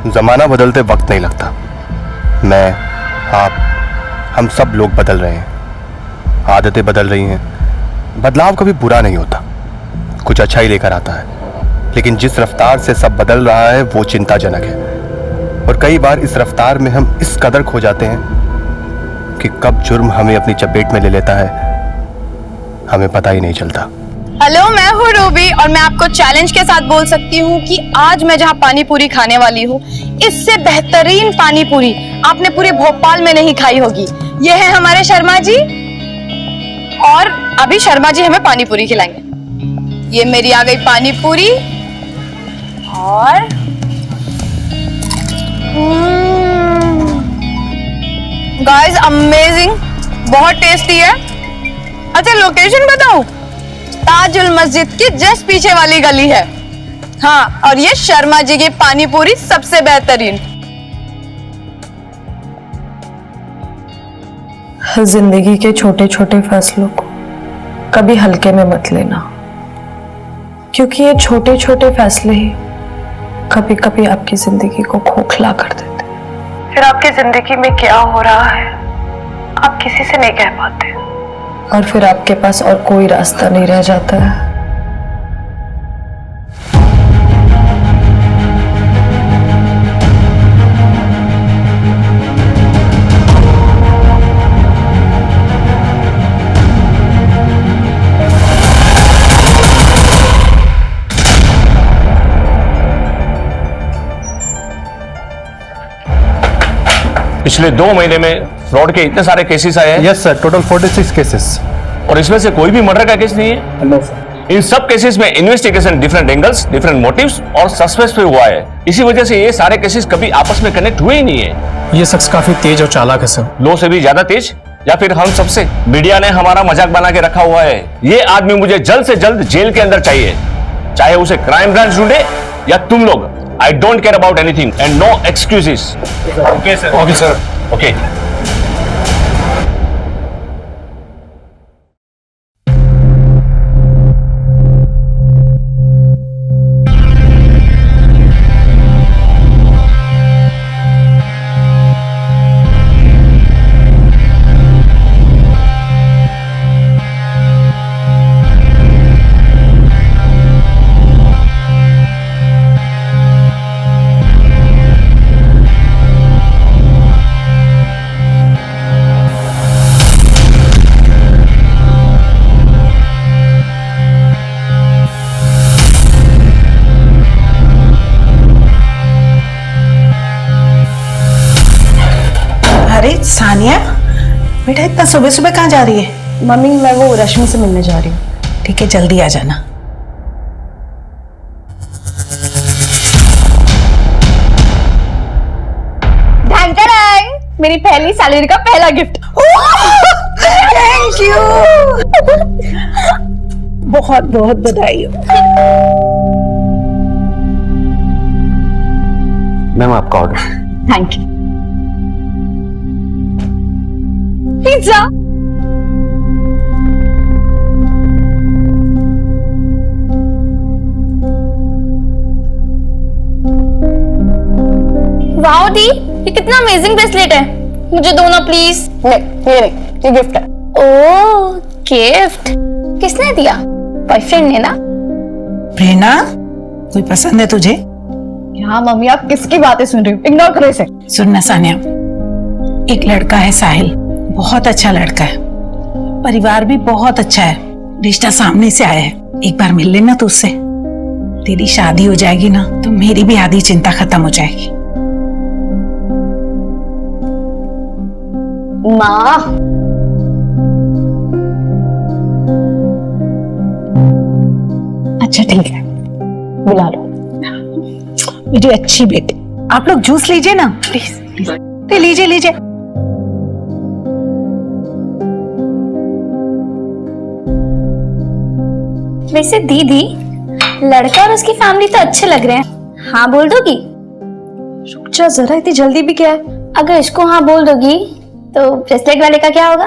जमाना बदलते वक्त नहीं लगता। मैं, आप, हम सब लोग बदल रहे हैं, आदतें बदल रही हैं। बदलाव कभी बुरा नहीं होता, कुछ अच्छा ही लेकर आता है। लेकिन जिस रफ्तार से सब बदल रहा है वो चिंताजनक है। और कई बार इस रफ्तार में हम इस कदर खो जाते हैं कि कब जुर्म हमें अपनी चपेट में ले लेता है हमें पता ही नहीं चलता। हेलो, मैं हूँ रूबी और मैं आपको चैलेंज के साथ बोल सकती हूँ कि आज मैं जहाँ पानी पूरी खाने वाली हूँ, इससे बेहतरीन पानी पूरी आपने पूरे भोपाल में नहीं खाई होगी। ये है हमारे शर्मा जी और अभी शर्मा जी हमें पानी पूरी खिलाएंगे। ये मेरी आ गई पानी पूरी और गाइस अमेजिंग, बहुत टेस्टी है। अच्छा लोकेशन बताऊं? ताजुल मस्जिद के जस्ट पीछे वाली गली है। हाँ, और ये शर्मा जी की पानी पूरी सबसे बेहतरीन। जिंदगी के छोटे छोटे फैसलों को कभी हल्के में मत लेना, क्योंकि ये छोटे छोटे फैसले ही कभी कभी आपकी जिंदगी को खोखला कर देते हैं। फिर आपकी जिंदगी में क्या हो रहा है आप किसी से नहीं कह पाते, और फिर आपके पास और कोई रास्ता नहीं रह जाता है। पिछले 2 महीने में फ्रॉड के इतने सारे केसेस आए हैं। Yes sir, total 46 cases. और इसमें से कोई भी मर्डर का केस नहीं है। No sir. इन सब केसेस में investigation different angles, different motives और सस्पेंस पे हुआ है। इसी वजह से ये सारे केसेस कभी आपस में कनेक्ट हुए ही नहीं है। ये शख्स काफी तेज और चालाक है सर। लो से भी ज्यादा तेज, या फिर हम सबसे। मीडिया ने हमारा मजाक बना के रखा हुआ है। ये आदमी मुझे जल्द से जल्द जेल के अंदर चाहिए, चाहे उसे क्राइम ब्रांच ढूंढे या तुम लोग। I don't care about anything and no excuses. Okay sir. Okay sir. Okay. अरे सानिया बेटा, इतना सुबह सुबह कहाँ जा रही है? मम्मी, मैं वो रश्मि से मिलने जा रही हूँ। ठीक है, जल्दी आ जाना। मेरी पहली सैलरी का पहला गिफ्ट। थैंक यू, बहुत बहुत बधाई हो। मैम आपका order. Thank you. Pizza. Wow दी, ये कितना अमेजिंग ब्रेसलेट है। मुझे दो ना प्लीज। नहीं, ये नहीं, ये गिफ्ट है। ओह गिफ्ट, किसने दिया? बॉयफ्रेंड ने ना? प्रेरणा, कोई पसंद है तुझे? हाँ मम्मी, आप किसकी बातें सुन रही हो? इग्नोर करो इसे। सुनना सानिया, एक लड़का है साहिल, बहुत अच्छा लड़का है, परिवार भी बहुत अच्छा है, रिश्ता सामने से आया है। एक बार मिल लेना तो उससे। तेरी शादी हो जाएगी ना तो मेरी भी आधी चिंता खत्म हो जाएगी। माँ, अच्छा ठीक है, बुला लो मेरी अच्छी बेटी। आप लोग जूस लीजिए ना प्लीज, प्लीज लीजिए लीजिए। वैसे दीदी, लड़का और उसकी फैमिली तो अच्छे लग रहे हैं, हाँ बोल दोगी? रुक जा जरा, इतनी जल्दी भी क्या है? अगर इसको हाँ बोल दोगी तो ब्रेसलेट वाले का क्या होगा?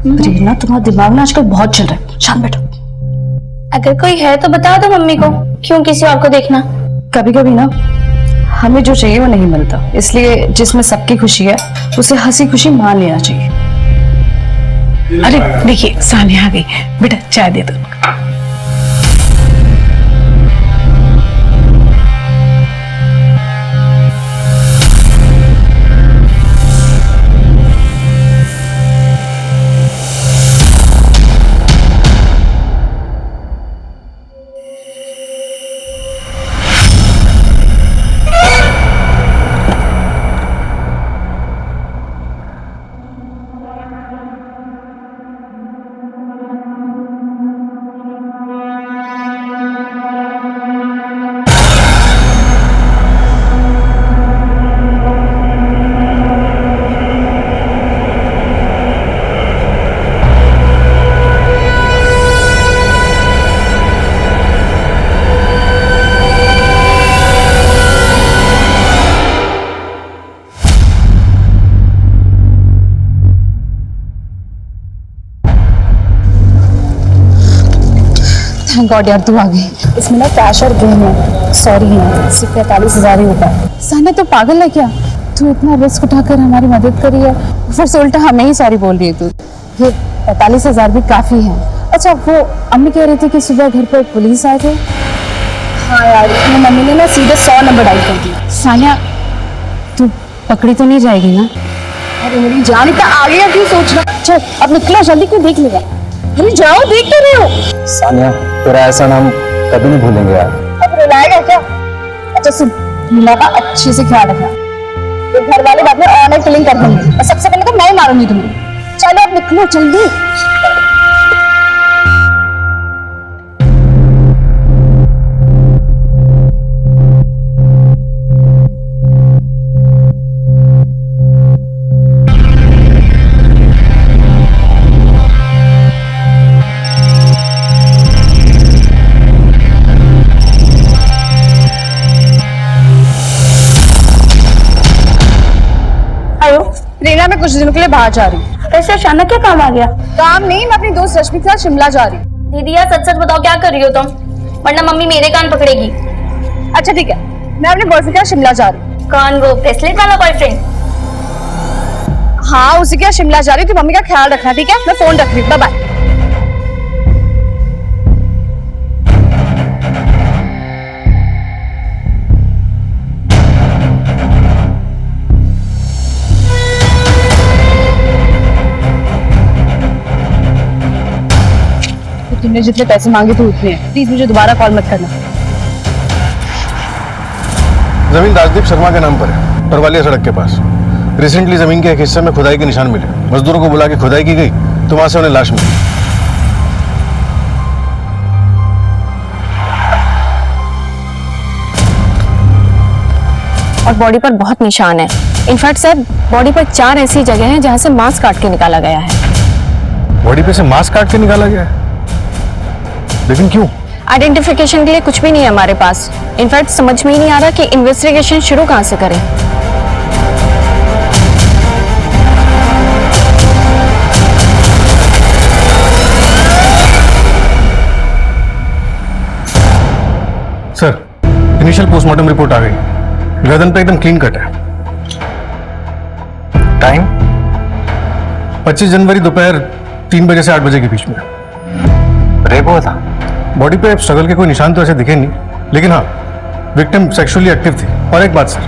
प्रेरणा, तुम्हारा दिमाग ना आजकल बहुत चल रहा है, शांत बैठो। अगर कोई है तो बता दो मम्मी को, क्यों किसी और को देखना? कभी कभी ना हमें जो चाहिए वो नहीं मिलता, इसलिए जिसमें सबकी खुशी है उसे हंसी खुशी मान लेना चाहिए। अरे देखिए सानिया आ गई, बेटा चाय दे दो। थैंक गॉड यार तू आ गई। इसमें ना कैश और गेम है, सॉरी है, सिर्फ 45,000 ही होता है। साना तो पागल है क्या? तू इतना रिस्क उठाकर हमारी मदद करी है, फिर से उल्टा हमें ही सॉरी बोल रही है तू। ये 45,000 भी काफी है। अच्छा वो अम्मी कह रही थी कि सुबह घर पर पुलिस आए थे। हाँ यार, मेरी मम्मी ने ना सीधे 100 नंबर डायल कर दिया। सानिया तू पकड़ी तो नहीं जाएगी ना? अरे मेरी जान, इतना आगे क्यों सोच रहा? चल अब निकलो जल्दी, क्यों देख लेगा? अरे जाओ, देख तो रहे हो। सानिया तेरा ऐसा नाम कभी नहीं भूलेंगे यार। अब रुलाएगा क्या? अच्छा सुन, मीना का अच्छे से ख्याल रखना। ये घर वाले बाद में ऑनलाइन फिलिंग कर देंगे और सबसे पहले तो मैं ही मारूंगी तुम्हें। चलो अब निकलो जल्दी। रीना, मैं कुछ दिनों के लिए बाहर जा रही हूँ। कैसे अचानक क्या काम आ गया? काम नहीं, मैं अपनी दोस्त रश्मि के साथ शिमला जा रही हूँ। दीदी यार सच सच बताओ क्या कर रही हो तुम, वरना मम्मी मेरे कान पकड़ेगी। अच्छा ठीक है, मैं अपने बॉयफ्रेंड के साथ शिमला जा रही हूँ। कौन, वो ब्रेसलेट वाला बॉयफ्रेंड? हाँ उसी के साथ शिमला जा रही हूँ, तो मम्मी का ख्याल रखना ठीक है? मैं फोन रख रही हूँ, बाय बाय। तुमने जितने पैसे मांगे थे उतने हैं, प्लीज मुझे दोबारा कॉल मत करना। जमीन राजदीप शर्मा के नाम पर है, परवालिया सड़क के पास। रिसेंटली जमीन के एक हिस्से में खुदाई के निशान मिले। मजदूरों को बुला के खुदाई की गई तो वहां से उन्हें लाश मिली। और बॉडी पर बहुत निशान है। इनफैक्ट सर, बॉडी पर 4 ऐसी जगह हैं जहां से मांस काट के निकाला गया है। बॉडी पे से मांस काट के निकाला गया है? लेकिन क्यों? आइडेंटिफिकेशन के लिए कुछ भी नहीं है हमारे पास। इनफैक्ट समझ में ही नहीं आ रहा कि इन्वेस्टिगेशन शुरू कहां से करें। सर, इनिशियल पोस्टमार्टम रिपोर्ट आ गई। गर्दन पे एकदम क्लीन कट है। टाइम 25 जनवरी दोपहर 3 बजे से 8 बजे के बीच में। रेप हुआ था? बॉडी पे स्ट्रगल के कोई निशान तो ऐसे दिखे नहीं, लेकिन हाँ विक्टिम सेक्सुअली एक्टिव थी। और एक बात सर,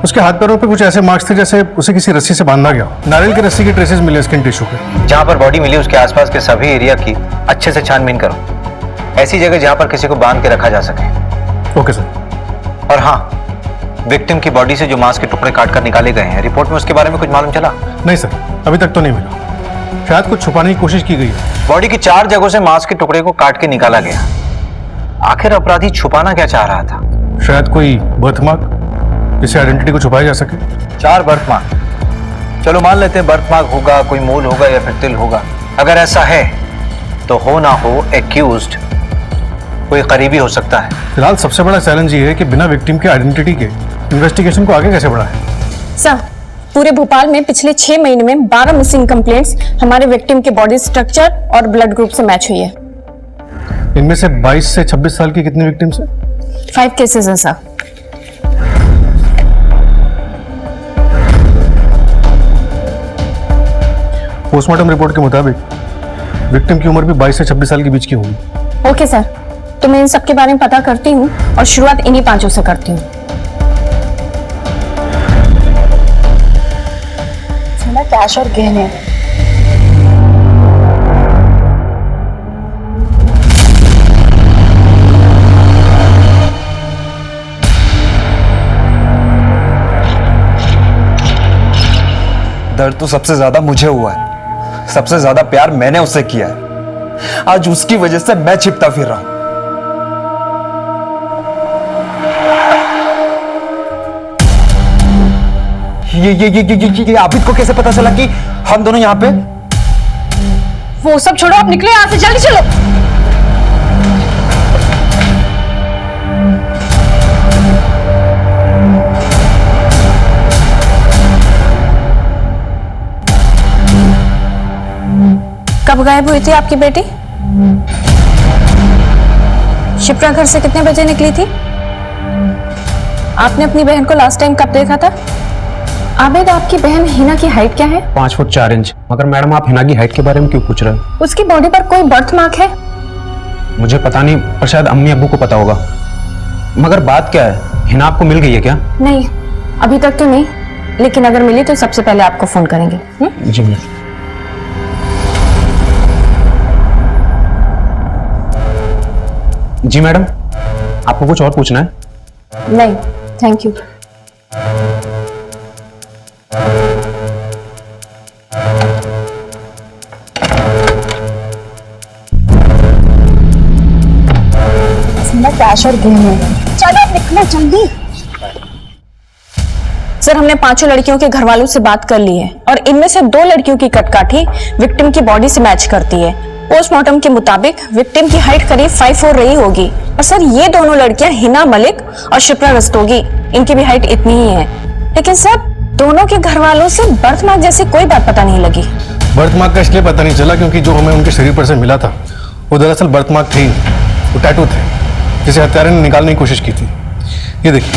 उसके हाथ पैरों पे कुछ ऐसे मार्क्स थे जैसे उसे किसी रस्सी से बांधा गया। नारियल की रस्सी के ट्रेसेस मिले स्किन टिश्यू पे। जहां पर बॉडी मिली उसके आसपास के सभी एरिया की अच्छे से छानबीन करो, ऐसी जगह जहां पर किसी को बांध के रखा जा सके। Okay sir. और हाँ, विक्टिम की बॉडी से जो मांस के टुकड़े काटकर निकाले गए हैं, रिपोर्ट में उसके बारे में कुछ मालूम चला? नहीं सर, अभी तक तो नहीं मिला। शायद कुछ छुपाने की कोशिश की गई है। बॉडी की 4 जगहों से मांस के टुकड़े को काट के निकाला गया। आखिर अपराधी छुपाना क्या चाह रहा था? शायद कोई बर्थमार्क जिससे आइडेंटिटी को छुपाया जा सके। 4 बर्थमार्क, चलो मान लेते हैं बर्थमार्क होगा, कोई मोल होगा या फिर तिल होगा। अगर ऐसा है तो हो ना हो एक्यूज्ड कोई करीबी हो सकता है। फिलहाल सबसे बड़ा चैलेंज ये है कि बिना विक्टिम के आइडेंटिटी के इन्वेस्टिगेशन को आगे कैसे बढ़ाएं। सर, पूरे भोपाल में पिछले 6 महीने में 12 मिसिंग कंप्लेंट्स हमारे विक्टिम के बॉडी स्ट्रक्चर और ब्लड ग्रुप से मैच हुई है। इनमें से 22 से 26 साल की कितनी विक्टिम्स हैं? 5 केसेस हैं सर। पोस्टमार्टम रिपोर्ट के मुताबिक विक्टिम की उम्र भी 22 से 26 साल के बीच की होगी। ओके सर, तो मैं इन सब के बारे में पता करती हूँ और शुरुआत इन्हीं 5 से करती हूँ। सोना, कैश और गहने। दर्द तो सबसे ज्यादा मुझे हुआ है, सबसे ज्यादा प्यार मैंने उससे किया है। आज उसकी वजह से मैं छिपता फिर रहा हूं। ये आबिद को कैसे पता चला कि हम दोनों यहाँ पे? वो सब छोड़ो, आप निकले यहाँ से, जल्दी चलो। कब गायब हुई थी आपकी बेटी? शिप्रा घर से कितने बजे निकली थी? आपने अपनी बहन को लास्ट टाइम कब देखा था? आबिद, आपकी बहन हिना की हाइट क्या है? 5 फुट 4 इंच। मगर मैडम, आप हिना की हाइट के बारे में क्यों पूछ रहे हैं? उसकी बॉडी पर कोई बर्थ मार्क है? मुझे पता नहीं, पर शायद अम्मी अब्बू को पता होगा। मगर बात क्या है, हिना आपको मिल गई है क्या? नहीं, अभी तक तो नहीं, लेकिन अगर मिली तो सबसे पहले आपको फोन करेंगे। जी मैम। जी मैडम, आपको कुछ और पूछना है? नहीं, थैंक यू। सोना, कैश और गहने। चलो निकलो जल्दी। सर, हमने 5 लड़कियों के घर वालों से बात कर ली है और इनमें से 2 लड़कियों की कटकाठी विक्टिम की बॉडी से मैच करती है। पोस्टमार्टम के मुताबिक विक्टिम की हाइट करीब 5'4" रही होगी। और सर, ये दोनों लड़कियां हिना मलिक और शिप्रा रस्तोगी, इनकी भी हाइट इतनी ही है। लेकिन सर, दोनों के घर वालों से बर्थ मार्क जैसी कोई बात पता नहीं लगी। बर्थ मार्क का इसलिए पता नहीं चला क्योंकि जो हमें उनके शरीर पर से मिला था वो दरअसल बर्थ मार्क थे ही, वो टैटू थे जिसे हत्यारे ने निकालने की कोशिश की थी। ये देखिए,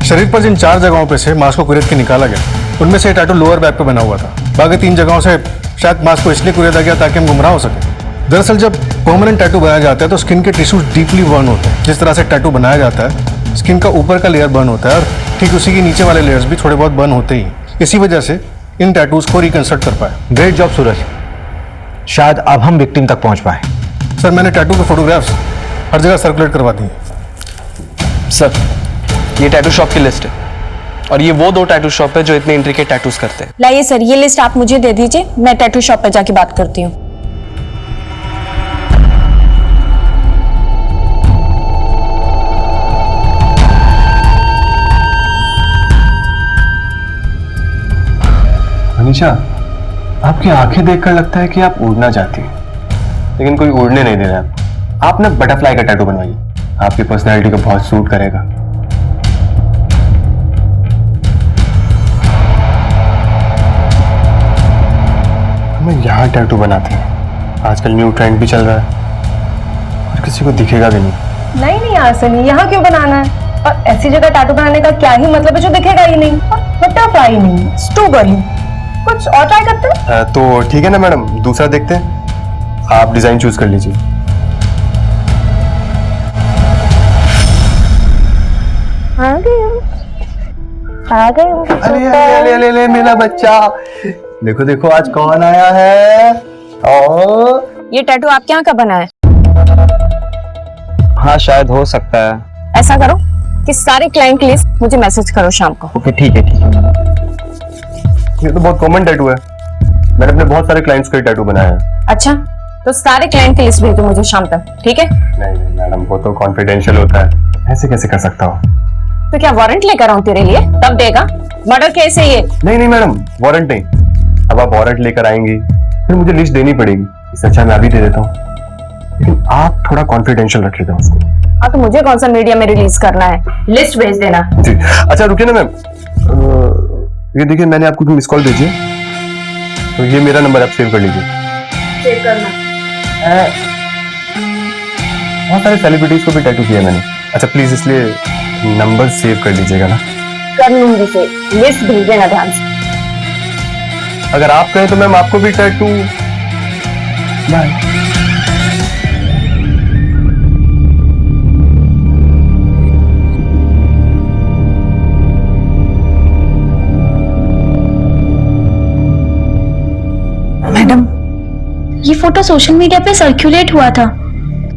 शरीर पर जिन 4 जगहों पे से मांस को कुरेद के निकाला गया, उनमें से टैटू लोअर बैक पे बना हुआ था। बाकी 3 जगहों से शायद मांस को इसलिए कुरेदा गया ताकि हम गुमराह हो सके। दरअसल जब परमानेंट टैटू बनाया जाता है तो स्किन के टिश्यूज डीपली बर्न होते हैं। जिस तरह से टैटू बनाया जाता है, स्किन का ऊपर का लेयर बर्न होता है और ठीक उसी के नीचे वाले लेयर्स भी थोड़े बहुत बर्न होते ही। इसी वजह से इन टैटूज को रिकंस्ट्रक्ट कर पाए। ग्रेट जॉब सूरज, शायद अब हम विक्टिम तक पहुंच पाए। सर, मैंने टैटू के फोटोग्राफ्स हर जगह सर्कुलेट करवा दी हैं। सर, ये टैटू शॉप की लिस्ट है और ये वो 2 टैटू शॉप है जो इतने इंट्रिकेट टैटूज करते हैं। लाइए सर, ये लिस्ट आप मुझे दे दीजिए, मैं टैटू शॉप पे जाके बात करती हूँ। अनीशा, आपकी आंखें देखकर लगता है कि आप उड़ना चाहती हैं, लेकिन कोई उड़ने नहीं दे रहा है। आप ना बटरफ्लाई का टैटू बनवाइए, आपकी पर्सनैलिटी को बहुत सूट करेगा। हमें यहाँ टैटू बनाते हैं, आजकल न्यू ट्रेंड भी चल रहा है और किसी को दिखेगा भी नहीं। नहीं आसनी, यहाँ क्यों बनाना है? और ऐसी जगह टैटू बनाने का क्या ही मतलब है जो दिखेगा ही नहीं? और बटरफ्लाई नहीं, स्ट्रॉबेरी, कुछ और ट्राई करते हैं? तो ठीक है ना मैडम, दूसरा देखते हैं। आप डिजाइन चूज कर लीजिए। आ गए। अरे अरे अरे अरे मेरा बच्चा, देखो देखो आज कौन आया है। और ये टैटू आपके यहाँ का बना है? हाँ, शायद हो सकता है। ऐसा करो कि सारे क्लाइंट की लिस्ट मुझे मैसेज करो शाम को। ओके, ठीक है ठीक है। ये तो बहुत कॉमन टैटू है, मैंने अपने बहुत सारे क्लाइंट्स का टैटू बनाया है। अच्छा, तो सारे क्लाइंट की लिस्ट भेज दो मुझे शाम तक, ठीक है? नहीं नहीं मैडम, वो तो कॉन्फिडेंशियल होता है, ऐसे कैसे कर सकता हूँ? तो क्या वारंट लेकर आऊं तेरे लिए, तब देगा? मर्डर केस है ये। नहीं नहीं मैडम, वारंट नहीं। अब आप वारंट लेकर आएंगी फिर मुझे लिस्ट देनी पड़ेगी, इससे अच्छा मैं अभी दे देता हूँ, लेकिन आप थोड़ा कॉन्फिडेंशियल रखिएगा उसको। हाँ, तो मुझे कौन सा मीडिया में रिलीज करना है? लिस्ट भेज देना। जी अच्छा, रुकिए ना मैम, ये देखिए मैंने आपको मिस कॉल भेजी है, तो ये मेरा नंबर आप सेव कर लीजिए। सेव करना। बहुत सारे सेलिब्रिटीज को भी टैटू किया मैंने। अच्छा प्लीज इसलिए नंबर सेव कर लीजिएगा ना। कर लूंगी से, लिस्ट भेज देना ध्यान से। अगर आप कहें तो मैम आपको भी टैटू। बाय। मैडम, ये फोटो सोशल मीडिया पे सर्कुलेट हुआ था।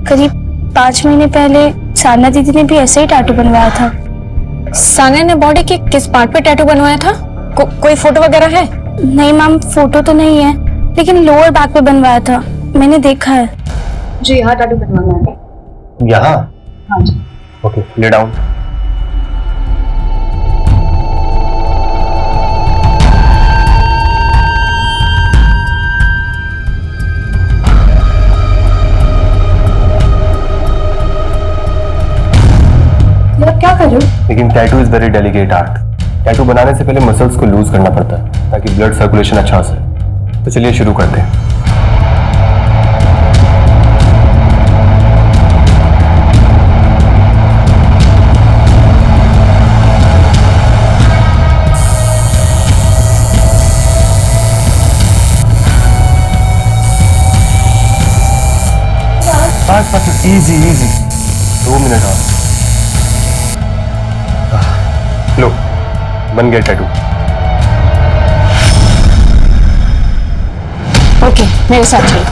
करीब 5 महीने पहले साधना दीदी ने भी ऐसे ही टैटू बनवाया था। सानिया ने बॉडी के किस पार्ट पे टैटू बनवाया था? कोई फोटो वगैरह है? नहीं मैम, फोटो तो नहीं है, लेकिन लोअर बैक पे बनवाया था, मैंने देखा है। जी यहाँ टैटू बनवाना है। यहाँ? हाँ जी। Okay, lay down. आप क्या कर रहे हो? लेकिन tattoo is very delicate art. Tattoo बनाने से पहले मसल्स को लूज करना पड़ता है ताकि ब्लड सर्कुलेशन अच्छा हो सके। तो चलिए शुरू करते हैं। बस इजी इजी, 2 मिनट और। लो, बन गया टैटू। ओके, मेरे साथ चलो।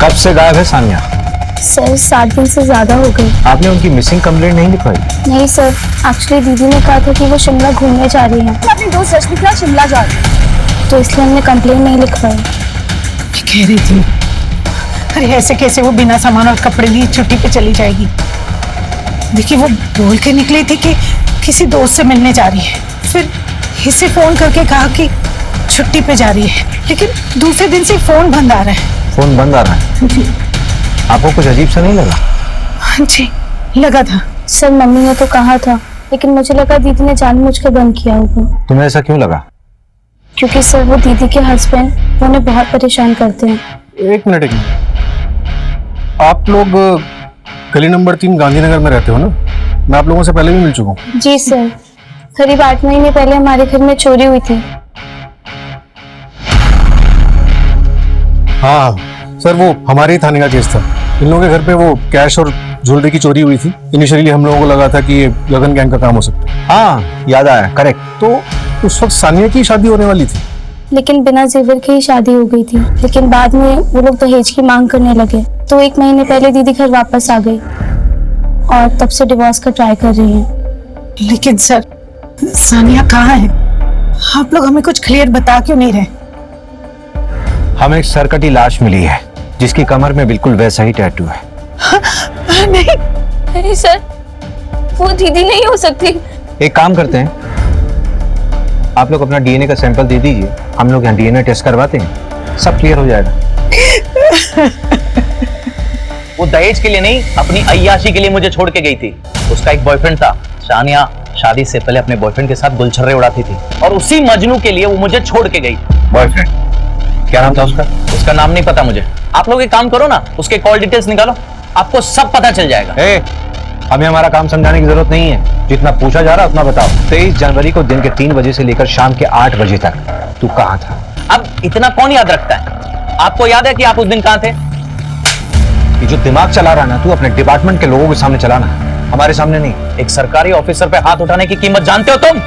कब से गायब है सानिया? सर 7 दिन से ज्यादा हो गए। आपने उनकी मिसिंग कंप्लेंट नहीं लिखवाई? नहीं सर, एक्चुअली दीदी ने कहा था कि वो शिमला घूमने जा रही हैं। अपनी दोस्त रश्मि के साथ शिमला जा रही है। तो इसलिए हमने कंप्लेंट नहीं लिखवाई। कह रही थी, अरे ऐसे कैसे वो बिना सामान और कपड़े लिए छुट्टी पे चली जाएगी? देखिए वो बोल के निकली थी कि किसी दोस्त से मिलने जा रही है, फिर इसे फोन करके कहा कि छुट्टी पे जा रही है, लेकिन दूसरे दिन से फोन बंद आ रहा है। फोन बंद आ रहा है? जी। आपको कुछ अजीब सा नहीं लगा? हाँ जी, लगा था। सर मम्मी ने तो कहा था, लेकिन मुझे लगा दीदी ने जानबूझकर बंद किया होगा। तुम्हें ऐसा क्यों लगा? क्योंकि सर वो दीदी के हस्बैंड उन्हें बहुत परेशान करते हैं। एक मिनट। आप लोग गली नंबर 3 गांधीनगर में रहते हो ना? मैं आप लोगों से पहले भी मिल चुका हूँ। जी सर, करीब 8 महीने पहले हमारे घर में चोरी हुई थी। हाँ सर, वो हमारे ही थाने का केस था। इन लोगों के घर पे वो कैश और ज्वेलरी की चोरी हुई थी। इनिशियली हम लोगों को लगा था कि ये गगन गैंग का काम हो सकता है। हाँ याद आया, करेक्ट। तो उस वक्त सानिया की शादी होने वाली थी, लेकिन बिना जेवर के ही शादी हो गई थी। लेकिन बाद में वो लोग दहेज की मांग करने लगे, तो 1 महीने पहले दीदी घर वापस आ गई और तब से डिवोर्स का ट्राई कर रही हैं। लेकिन सर सानिया कहाँ है? आप लोग हमें कुछ क्लियर बता क्यों नहीं रहे? हमें एक सरकटी लाश मिली है जिसकी कमर में बिल्कुल वैसा ही टैटू है। नहीं नहीं सर, वो दीदी नहीं हो सकती। एक काम करते हैं, आप लोग अपना डीएनए का सैंपल दे दीजिए, हम लोग यहाँ डीएनए टेस्ट करवाते हैं, सब क्लियर हो जाएगा। वो दहेज के लिए नहीं, अपनी अय्याशी के लिए मुझे छोड़ के गई थी। उसका एक बॉयफ्रेंड था। सानिया शादी से पहले अपने बॉयफ्रेंड के साथ गुलछर्रे उड़ाती थी और उसी मजनू के लिए वो मुझे छोड़ के गई। बॉयफ्रेंड? क्या नाम था उसका? उसका नाम नहीं पता मुझे। आप लोग एक काम करो ना, उसके कॉल डिटेल्स निकालो, आपको सब पता चल जाएगा। हमें हमारा काम समझाने की जरूरत नहीं है, जितना पूछा जा रहा उतना बताओ। 23 जनवरी को दिन के 3 बजे से लेकर शाम के 8 बजे तक तू कहाँ था? अब इतना कौन याद रखता है? आपको याद है कि आप उस दिन कहाँ थे? ये जो दिमाग चला रहा ना तू, अपने डिपार्टमेंट के लोगों के सामने चलाना, हमारे सामने नहीं। एक सरकारी ऑफिसर पे हाथ उठाने की कीमत जानते हो तुम?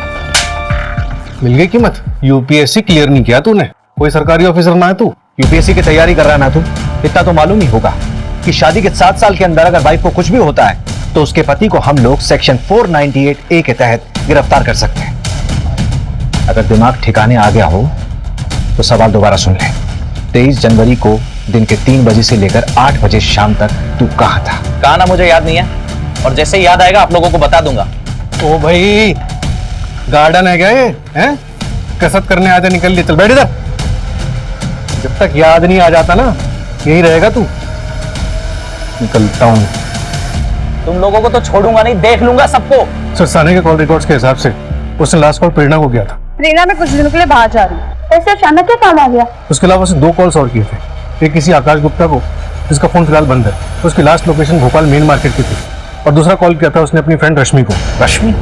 मिल गई कीमत। यूपीएससी क्लियर नहीं किया तूने, कोई सरकारी ऑफिसर ना है तू। यूपीएससी की तैयारी कर रहा है ना तू, इतना तो मालूम ही होगा कि शादी के 7 साल के अंदर अगर वाइफ को कुछ भी होता है तो उसके पति को हम लोग सेक्शन 498A के तहत गिरफ्तार कर सकते हैं। अगर दिमाग ठिकाने आ गया हो तो सवाल दोबारा सुन ले। 23 जनवरी को दिन के 3 बजे से लेकर 8 बजे शाम तक तू कहाँ था? कहा ना मुझे याद नहीं है, और जैसे याद आएगा आप लोगों को बता दूंगा। ओ भाई, गार्डन है क्या ये? हैं? कसरत करने आजा, निकल लिए, चल बैठ इधर। जब तक याद नहीं आ जाता ना, यही रहेगा तू। निकलता हूँ। तुम लोगों को तो छोड़ूंगा नहीं, देख लूंगा सबको। सर सानिया के कॉल रिकॉर्ड्स के हिसाब से उसने लास्ट कॉल प्रेरणा को किया था। प्रेरणा में कुछ दिनों के लिए बाहर जा रही है। ऐसे अचानक क्या काम आ गया? उसके अलावा उसने 2 कॉल्स और किए थे। एक किसी आकाश गुप्ता को, जिसका फोन फिलहाल बंद है। उसकी last location Bhopal main market की थी। और दूसरा कॉल किया था उसने अपनी फ्रेंड रश्मि को। रश्मि?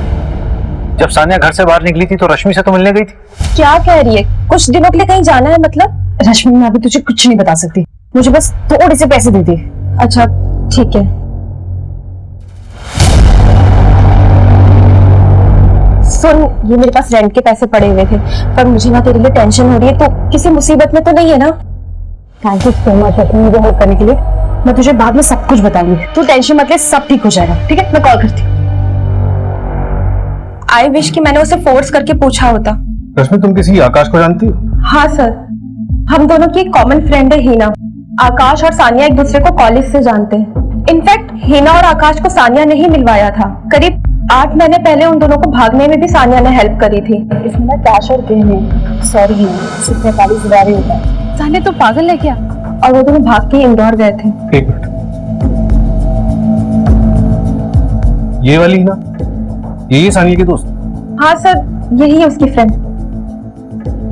जब सानिया घर से बाहर निकली थी तो रश्मि से तो मिलने गई थी। क्या कह रही है? कुछ दिनों के लिए कहीं जाना है मतलब? रश्मि, मैं अभी तुझे कुछ नहीं बता सकती, मुझे बस थोड़े से पैसे दे दे। अच्छा ठीक है। सुन, ये मेरे पास रेंट के पैसे पड़े हुए थे, पर मुझे ना तेरे लिए टेंशन हो रही है, तो किसी मुसीबत में तो नहीं है ना? थैंक यू सो मच रश्मि मुझे हेल्प करने के लिए। मैं तुझे बाद में सब कुछ बताऊंगी, तू टेंशन मत ले, सब ठीक हो जाएगा। ठीक है, मैं कॉल करती हूँ। आई विश कि मैंने उसे फोर्स करके पूछा होता। रश्मि, तुम किसी आकाश को जानती हो? हाँ सर, हम दोनों की एक कॉमन फ्रेंड है हीना। आकाश और सानिया एक दूसरे को कॉलेज से जानते हैं। इनफैक्ट हीना और आकाश को सानिया ने ही मिलवाया था। करीब 8 महीने पहले उन दोनों को भागने में भी सानिया ने हेल्प करी थी। इसमें ना कैश और गेम है, सॉरी है, सिर्फ 45,000 ही होता है। सानिया तो पागल है क्या? और वो दोनों भाग के इंदौर गए थे। एक मिनट, ये वाली ही ना? यही है सानिया की दोस्त? हाँ सर, यही है उसकी फ्रेंड।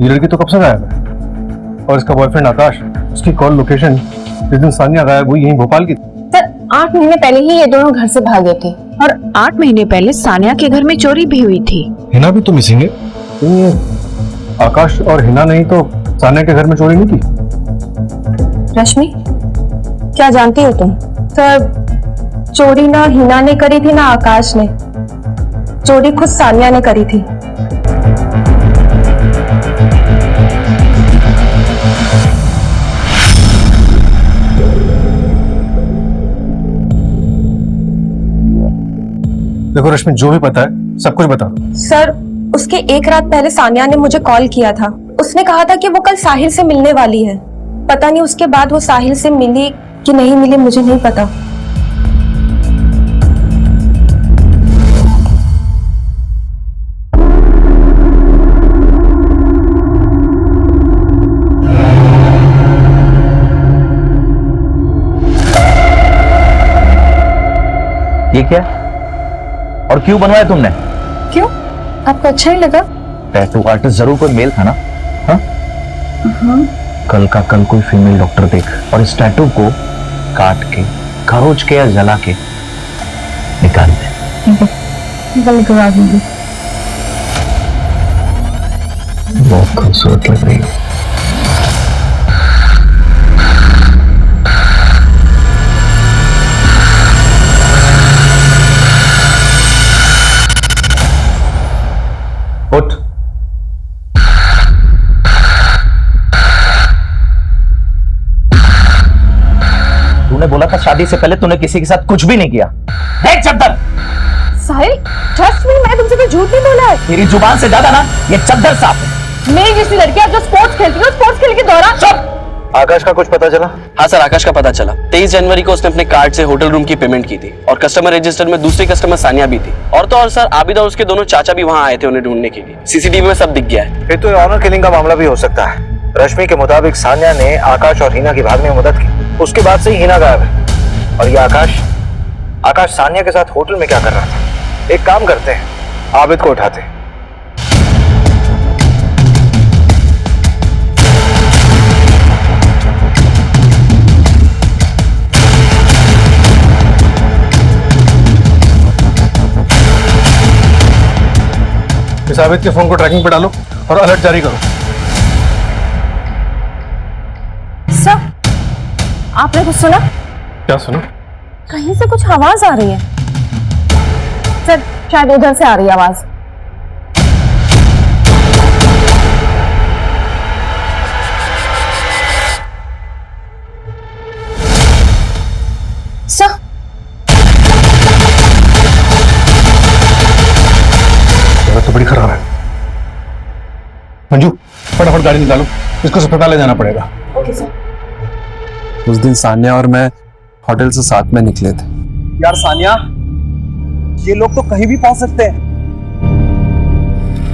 ये लड़की तो कब से गायब है? और इसका बॉयफ्रेंड आकाश, उसकी कॉल लोकेशन जिस दिन सानिया गायब हुई यहीं भोपाल की थी। सर 8 महीने पहले ही ये दोनों घर से भागे थे। और 8 महीने पहले सानिया के घर में चोरी भी हुई थी। हिना भी तो मिसिंग है। ये आकाश और हिना नहीं तो सानिया के घर में चोरी नहीं की? रश्मि, क्या जानती हो तुम? सर, चोरी ना हिना ने करी थी ना आकाश ने, चोरी खुद सानिया ने करी थी। देखो रश्मि, जो भी पता है सब कुछ बता दो। सर, उसके एक रात पहले सानिया ने मुझे कॉल किया था। उसने कहा था कि वो कल साहिल से मिलने वाली है। पता नहीं उसके बाद वो साहिल से मिली कि नहीं मिली, मुझे नहीं पता। ये क्या और क्यों बनवाया तुमने? क्यों, आपको अच्छा ही लगा? टैटू आर्टिस्ट जरूर कोई मेल था ना? हाँ? कल का कल कोई फीमेल डॉक्टर देख और इस टैटू को काट के, खरोच के या जला के निकाल दे। निकलवा दूंगी। बहुत खूबसूरत लग रही है। उठ। तूने बोला था शादी से पहले तूने किसी के साथ कुछ भी नहीं किया। देख चद्दर। साहिल, ट्रस्ट मी, मैं तुमसे कोई झूठ नहीं बोला है। तेरी जुबान से ज्यादा ना ये चद्दर साफ है। मेरी जैसी लड़की जो स्पोर्ट्स खेलती है, स्पोर्ट्स खेल के दौरान। चुप। आकाश का कुछ पता चला? हाँ सर, आकाश का पता चला। 23 जनवरी को उसने अपने कार्ड से होटल रूम की पेमेंट की थी और कस्टमर रजिस्टर में दूसरी कस्टमर सानिया भी थी। और तो और सर, आबिद और उसके दोनों चाचा भी वहाँ आए थे उन्हें ढूंढने के लिए। सीसीटीवी में सब दिख गया है। फिर तो ऑनर किलिंग का मामला भी हो सकता है। रश्मि के मुताबिक सानिया ने आकाश और हिना की भागने में मदद की, उसके बाद से ही हिना गायब है। और ये आकाश सानिया के साथ होटल में क्या कर रहा था? एक काम करते हैं, आबिद को उठाते हैं। इस आबिद के फोन को ट्रैकिंग पे डालो और अलर्ट जारी करो। सर, आपने कुछ सुना? क्या सुना? कहीं से कुछ आवाज आ रही है। सर, शायद उधर से आ रही है आवाज। सर, तो बड़ी खराब है। मंजू, फटाफट गाड़ी निकालो, इसको अस्पताल ले जाना पड़ेगा। Okay sir. उस दिन सानिया और मैं होटल से साथ में निकले थे। यार सानिया, ये लोग तो कहीं भी पहुंच सकते हैं।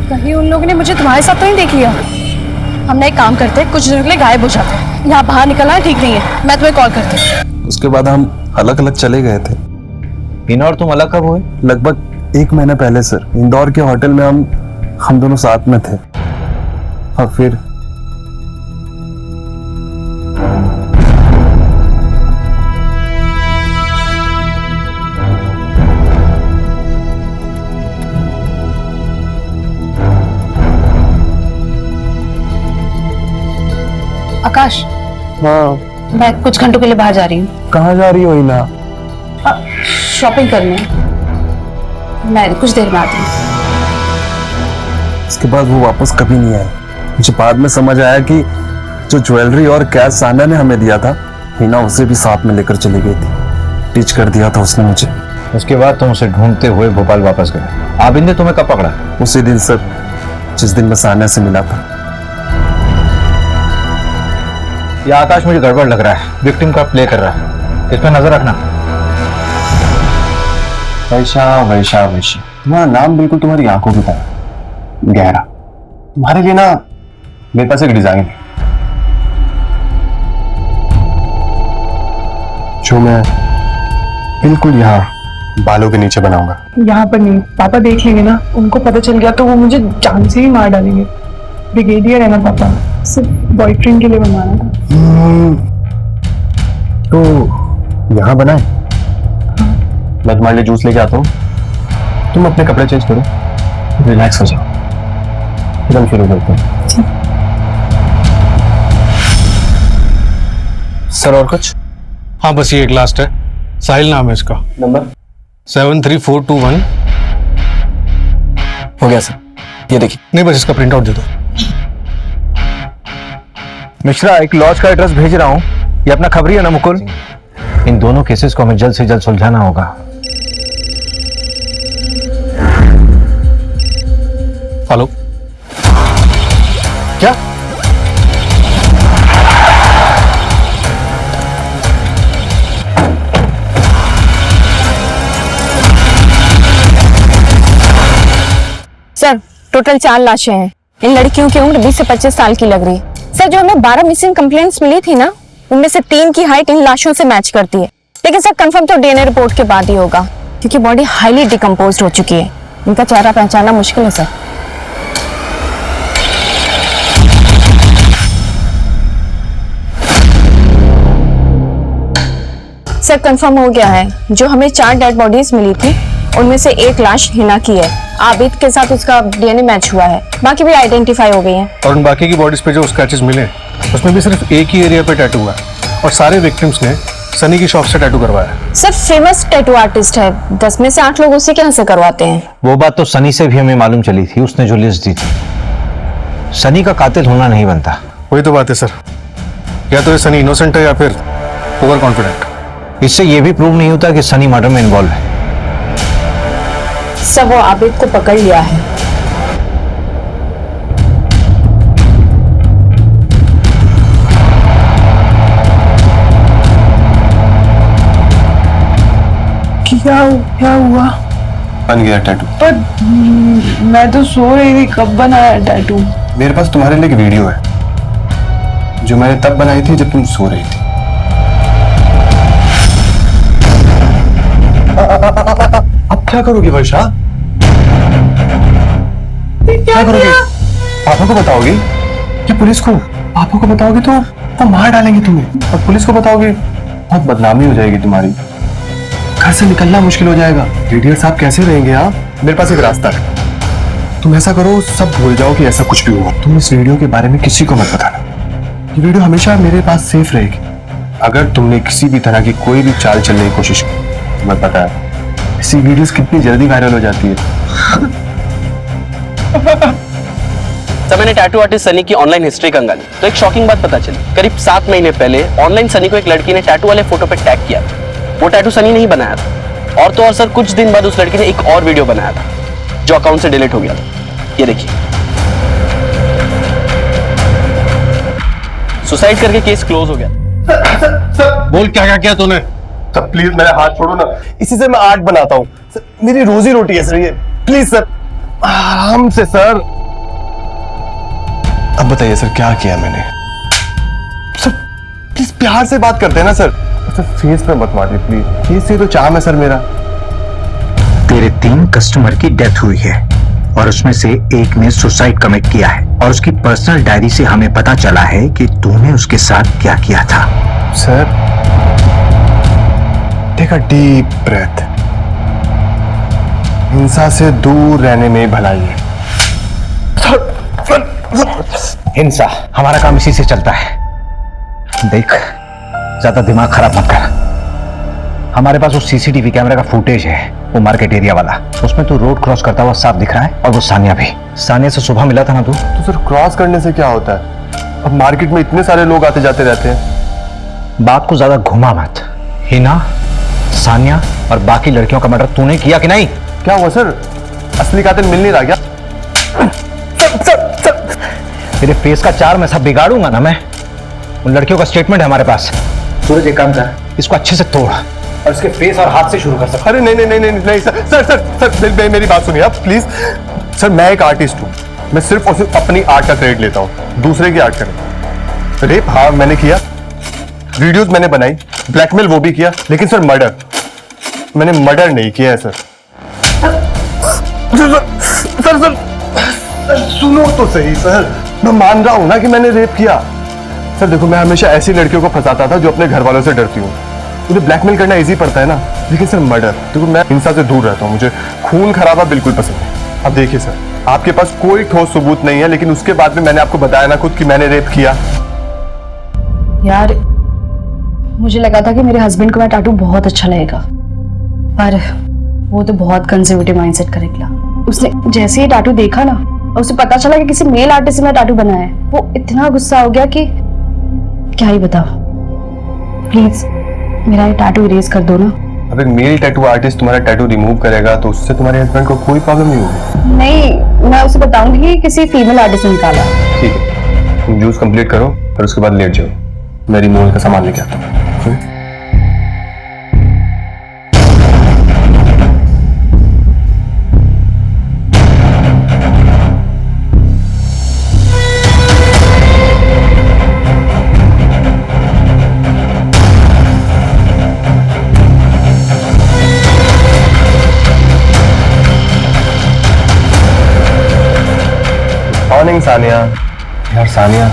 कहीं उन लोगों ने मुझे तुम्हारे साथ तो नहीं देख लिया। हम एक काम करते हैं, कुछ दिनों के लिए गायब हो जाते हैं। यहाँ बाहर निकलना ठीक नहीं है, मैं तुम्हें कॉल करती हूँ। उसके बाद हम अलग अलग चले गए थे। हिना और तुम अलग कब हुए? लगभग 1 महीने पहले सर, इंदौर के होटल में हम दोनों साथ में थे। और फिर आकाश, हाँ, मैं कुछ घंटों के लिए बाहर जा रही हूँ। कहाँ जा रही हो हिना? शॉपिंग करने। मैं कुछ देर में आती हूँ। इसके बाद वो वापस कभी नहीं आया। मुझे बाद में समझ आया कि जो ज्वेलरी और कैश सान्या ने हमें दिया था, हिना उसे भी साथ में लेकर चली गई थी। टीच कर दिया था उसने मुझे। उसके बाद तुम उसे ढूंढते हुए भोपाल वापस गए। आबिद ने तुम्हें कब पकड़ा? उसी दिन सर, जिस दिन मैं सान्या से मिला था। ये आकाश मुझे गड़बड़ लग रहा है, विक्टिम का प्ले कर रहा है, इस पर नजर रखना। वैशा, तुम्हारा नाम बिल्कुल तुम्हारी आंखों की तरह, गहरा। तुम्हारे लिए ना मेरे पास एक डिजाइन है जो मैं बिल्कुल यहाँ बालों के नीचे बनाऊंगा। यहाँ पर नहीं, पापा देख लेंगे ना, उनको पता चल गया तो वो मुझे जान से ही मार डालेंगे। ब्रिगेडियर है ना पापा, सिर्फ बॉयफ्रेंड के लिए बनवाना था। तो यहाँ बनाए? मैं तुम्हारे लिए जूस लेके आता हूँ, तुम अपने कपड़े चेंज करो, रिलैक्स हो जाओ, फिर हम शुरू करते हैं। सर और कुछ? हाँ बस ये एक लास्ट है, साहिल नाम है इसका। नंबर 73421। हो गया सर, ये देखिए। नहीं बस इसका प्रिंट आउट दे दो। मिश्रा, एक लॉज का एड्रेस भेज रहा हूँ, ये अपना खबरी है ना मुकुल? इन दोनों केसेस को हमें जल्द से जल्द सुलझाना होगा। हेलो, क्या? सर, टोटल 4 लाशें हैं। इन लड़कियों की उम्र 20 से 25 साल की लग रही है। सर, जो हमें 12 मिसिंग कंप्लेंट्स मिली थी ना, उनमें से 3 की हाइट इन लाशों से मैच करती है। लेकिन सर, कंफर्म तो डीएनए रिपोर्ट के बाद ही होगा, क्योंकि बॉडी हाईली डिकम्पोज्ड हो चुकी है। इनका चेहरा पहचानना मुश्किल है सर। सर, कंफर्म हो गया है, जो हमें 4 डेड बॉडीज मिली थी, उनमें से 1 लाश हिना की है। आबिद के साथ उसका डीएनए मैच हुआ है, बाकी भी आइडेंटिफाई हो गई हैं। और उन बाकी की बॉडीज पे जो स्क्रैचेस मिले, उसमें भी सिर्फ एक ही एरिया पे टैटू हुआ है, और सारे विक्टिम्स ने सनी की शॉप से टैटू करवाया है। सर, फेमस टैटू आर्टिस्ट है, 10 में से 8 लोग उसी के यहाँ से करवाते हैं। वो बात तो सनी से भी हमें मालूम चली थी, उसने जो लिस्ट दी थी। सनी का कातिल होना नहीं बनता। वही तो बात है सर, या तो ये सनी इनोसेंट है या फिर ओवर कॉन्फिडेंट। इससे ये भी प्रूव नहीं होता कि सनी मर्डर में इन्वॉल्व है। सब वो आबिद को पकड़ लिया है। क्या हुआ? बन गया टैटू। पर मैं तो सो रही थी, कब बनाया टैटू? मेरे पास तुम्हारे लिए एक वीडियो है जो मैंने तब बनाई थी जब तुम सो रही थी। अब क्या करोगी वर्षा? क्या करोगी? पापा को बताओगी या पुलिस को? पापा को बताओगी तो वो मार डालेंगे तुम्हें, और पुलिस को बताओगी बहुत बदनामी हो जाएगी तुम्हारी, घर से निकलना मुश्किल हो जाएगा। ब्रिगेडियर साहब कैसे रहेंगे? आप, मेरे पास एक रास्ता है, तुम ऐसा करो, सब भूल जाओ कि ऐसा कुछ भी हुआ। तुम इस वीडियो के बारे में किसी को मत बताना, ये वीडियो हमेशा मेरे पास सेफ रहेगी। अगर तुमने किसी भी तरह की कोई भी चाल चलने की कोशिश की, तुम्हें पता है ऐसी वीडियोस कितनी जल्दी वायरल हो जाती है। तब मैंने टैटू आर्टिस्ट सनी की ऑनलाइन हिस्ट्री कंगाली तो एक शॉकिंग बात पता चली। करीब 7 महीने पहले ऑनलाइन सनी को एक लड़की ने टैटू वाले फोटो पे टैग किया था। वो टैटू सनी नहीं बनाया था, और तो और सर, कुछ दिन बाद उस लड़की ने एक और वीडियो बनाया था जो अकाउंट से डिलीट हो गया था। ये देखिए, सुसाइड करके केस क्लोज हो गया। सर, बोल क्या क्या किया तूने? सर प्लीज मेरा हाथ छोड़ो ना, इसी से मैं आर्ट बनाता हूँ सर, मेरी रोजी रोटी है सर ये, प्लीज सर, आराम से सर। अब बताइए सर, क्या किया मैंने? सर प्लीज प्यार से बात करते हैं ना सर। सर फेस पे मत मारिए प्लीज, फेस से तो चाम है सर मेरा। तेरे 3 कस्टमर की डेथ हुई है, और उसमें से एक ने सुसाइड कमिट किया है, और उसकी पर्सनल डायरी से हमें पता चला है कि तूने उसके साथ क्या किया था। Sir take a deep breath, हिंसा से दूर रहने में भलाई है। हिंसा, हमारा काम इसी से चलता है। देख, ज्यादा दिमाग खराब मत कर। हमारे पास वो सीसीटीवी कैमरे का फुटेज है, वो मार्केट एरिया वाला। उसमें तू रोड क्रॉस करता हुआ साफ दिख रहा है, और वो सानिया भी। सानिया से सुबह मिला था ना तू? तो सर क्रॉस करने से क्या होता है? अब मार्केट में इतने सारे लोग आते जाते रहते हैं। बात को ज्यादा घुमा मत। हिना, सानिया और बाकी लड़कियों का मर्डर तूने किया कि नहीं? क्या हुआ सर? असली कातिल मिल नहीं रहा क्या? तेरे फेस का चार मैं सब बिगाड़ूंगा ना मैं। उन लड़कियों का स्टेटमेंट है हमारे पास। सूरज एक काम कर, इसको अच्छे से तोड़ और इसके फेस और हाथ से शुरू कर सकता। अरे नहीं नहीं नहीं नहीं नहीं सर सर सर सर मेरी बात सुनिए आप प्लीज। सर मैं एक आर्टिस्ट हूँ, मैं सिर्फ और सिर्फ अपनी आर्ट का क्रेडिट लेता हूँ, दूसरे की आर्ट का। रेप हाँ मैंने किया, वीडियोस मैंने बनाई, ब्लैकमेल वो भी किया, लेकिन सर मर्डर मैंने मर्डर नहीं किया है सर। सर सर सुनो तो सही सर, मैं मान रहा हूं ना कि मैंने रेप किया। सर देखो मैं हमेशा ऐसी लड़कियों को फंसाता था जो अपने घर वालों से डरती हूँ। मुझे ब्लैकमेल करना इजी पड़ता है ना, लेकिन सर मर्डर, देखो मैं हिंसा से दूर रहता हूँ, मुझे खून खराबा बिल्कुल पसंद है। अब देखिए सर, आपके पास कोई ठोस सबूत नहीं है, लेकिन उसके बाद भी मैंने आपको बताया ना खुद कि मैंने रेप किया। यार मुझे लगा था कि मेरे हस्बैंड को मैं टैटू बहुत अच्छा लगेगा, पर वो तो बहुत कंजर्वेटिव माइंडसेट का निकला। उसने जैसे ही टैटू देखा ना, और उसे पता चला कि किसी मेल आर्टिस्ट ने टैटू बनाया है, वो इतना गुस्सा हो गया कि क्या ही बताओ। प्लीज मेरा ये टैटू इरेज कर दो ना। अब एक मेल टैटू आर्टिस्ट तुम्हारा टैटू रिमूव करेगा तो उससे तुम्हारे हस्बैंड को कोई प्रॉब्लम नहीं होगी। नहीं, मैं उसे बताऊंगी कि किसी फीमेल आर्टिस्ट ने निकाला। ठीक है, तुम जूस कंप्लीट करो और उसके बाद लेट जाओ, मैं रिमूवल का सामान लेके आता हूँ। मॉर्निंग सानिया। यार सानिया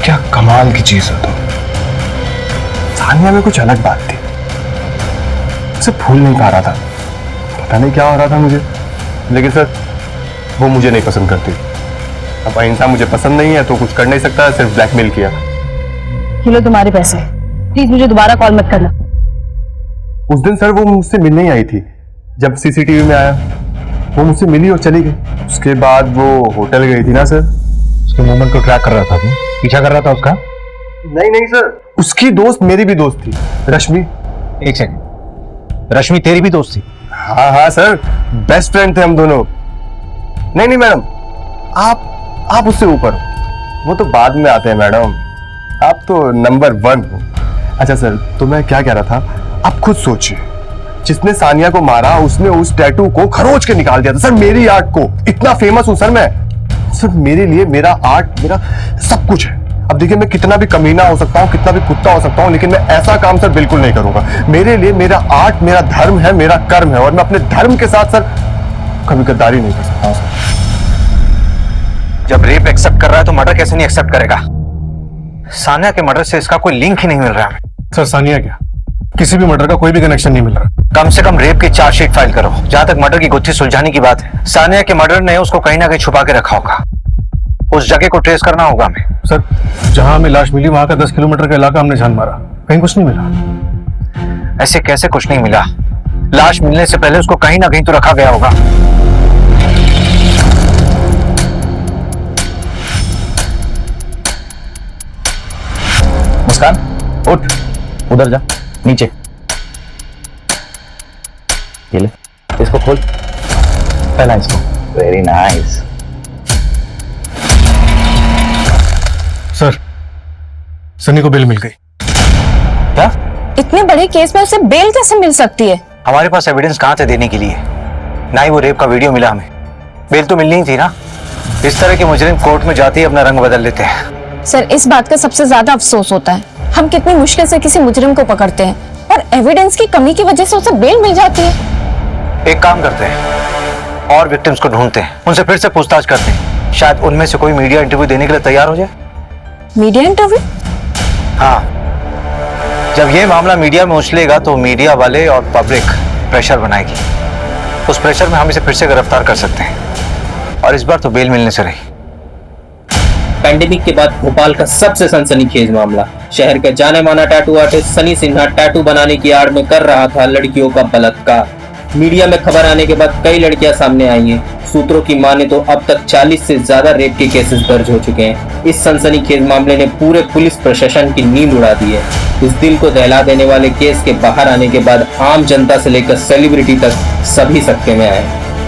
क्या कमाल की चीज हो तुम। सानिया में कुछ अलग बात थी, उसे भूल नहीं पा रहा था, पता नहीं क्या हो रहा था मुझे, लेकिन सर वो मुझे नहीं पसंद करती। अब अहिंसा मुझे पसंद नहीं है तो कुछ कर नहीं सकता, सिर्फ ब्लैकमेल किया। ये लो तुम्हारे पैसे, प्लीज मुझे दोबारा कॉल मत करना। उस दिन सर वो मुझसे मिलने ही आई थी, जब सीसीटीवी में आया वो मुझसे मिली और चली गई। उसके बाद वो होटल गई थी ना सर। उसके मूवमेंट को ट्रैक कर रहा था, पीछा कर रहा था उसका? नहीं नहीं सर, उसकी दोस्त मेरी भी दोस्त थी, रश्मि। एक सेकंड, रश्मि तेरी भी दोस्त थी? हाँ हाँ सर, बेस्ट फ्रेंड थे हम दोनों। नहीं नहीं मैडम, आप उससे ऊपर हो, वो तो बाद में आते हैं मैडम, आप तो नंबर 1 हो। अच्छा सर, तो मैं क्या कह रहा था, आप खुद सोचिए, जिसने सानिया को मारा उसने उस टैटू को खरोच के निकाल दिया था सर, मेरी आर्ट को। इतना फेमस हूं सर मैं, सर मेरे लिए मेरा आर्ट मेरा सब कुछ है। अब देखिए मैं कितना भी कमीना हो सकता हूँ, कितना भी कुत्ता हो सकता हूँ, लेकिन मैं ऐसा काम सर बिल्कुल नहीं करूंगा। मेरे लिए मेरा आर्ट मेरा धर्म है, मेरा कर्म है, और मैं अपने धर्म के साथ सर कभी गद्दारी नहीं कर सकता सर। जब रेप एक्सेप्ट कर रहा है तो मर्डर कैसे नहीं एक्सेप्ट करेगा? सानिया के मर्डर से इसका कोई लिंक ही नहीं मिल रहा है। सर सानिया क्या, किसी भी मर्डर का कोई भी कनेक्शन नहीं मिल रहा। कम से कम रेप की चार्जशीट फाइल करो। जहां तक मर्डर की गुत्थी सुलझाने की बात है, सानिया के मर्डर ने उसको कहीं ना कहीं छुपा के रखा होगा, उस जगह को ट्रेस करना होगा हमें। सर जहां हमें लाश मिली वहां का 10 किलोमीटर का इलाका हमने छान मारा, कहीं कुछ नहीं मिला। ऐसे कैसे कुछ नहीं मिला? लाश मिलने से पहले उसको कहीं ना कहीं तो रखा गया होगा। मुस्कान उठ, उधर जा, नीचे। ये ले, इसको खोल, पहला इसको। Very nice. सर सनी को बेल मिल गई। क्या? इतने बड़े केस में उसे बेल कैसे मिल सकती है? हमारे पास एविडेंस कहां थे देने के लिए? ना ही वो रेप का वीडियो मिला हमें, बेल तो मिलनी ही थी ना। इस तरह के मुजरिम कोर्ट में जाते ही अपना रंग बदल लेते हैं। सर इस बात का सबसे ज्यादा अफसोस होता है, हम कितनी मुश्किल से किसी मुजरिम को पकड़ते हैं और एविडेंस की कमी की वजह से उसे बेल मिल जाती है। एक काम करते हैं, और विक्टिम्स को ढूंढते हैं, उनसे फिर से पूछताछ करते हैं, शायद उनमें से कोई मीडिया इंटरव्यू देने के लिए तैयार हो जाए। Media interview? हाँ, जब ये मामला मीडिया में उछलेगा तो मीडिया वाले और पब्लिक प्रेशर बनाएगी। उस प्रेशर में हम इसे फिर से गिरफ्तार कर सकते हैं, और इस बार तो बेल मिलने से रही। पैंडेमिक के बाद भोपाल का सबसे सनसनीखेज मामला। शहर के जाने माना tattoo artist Sunny Sinha tattoo बनाने की आड़ में कर रहा था लड़कियों का बलात्कार। मीडिया में खबर आने के बाद कई लड़कियां सामने आई हैं। सूत्रों की माने तो अब तक 40 से ज्यादा रेप के केसेस दर्ज हो चुके हैं। इस सनसनीखेज मामले ने पूरे पुलिस प्रशासन की नींद उड़ा दी है। इस दिल को दहला देने वाले केस के बाहर आने के बाद आम जनता से लेकर सेलिब्रिटी तक सभी सकते में आए।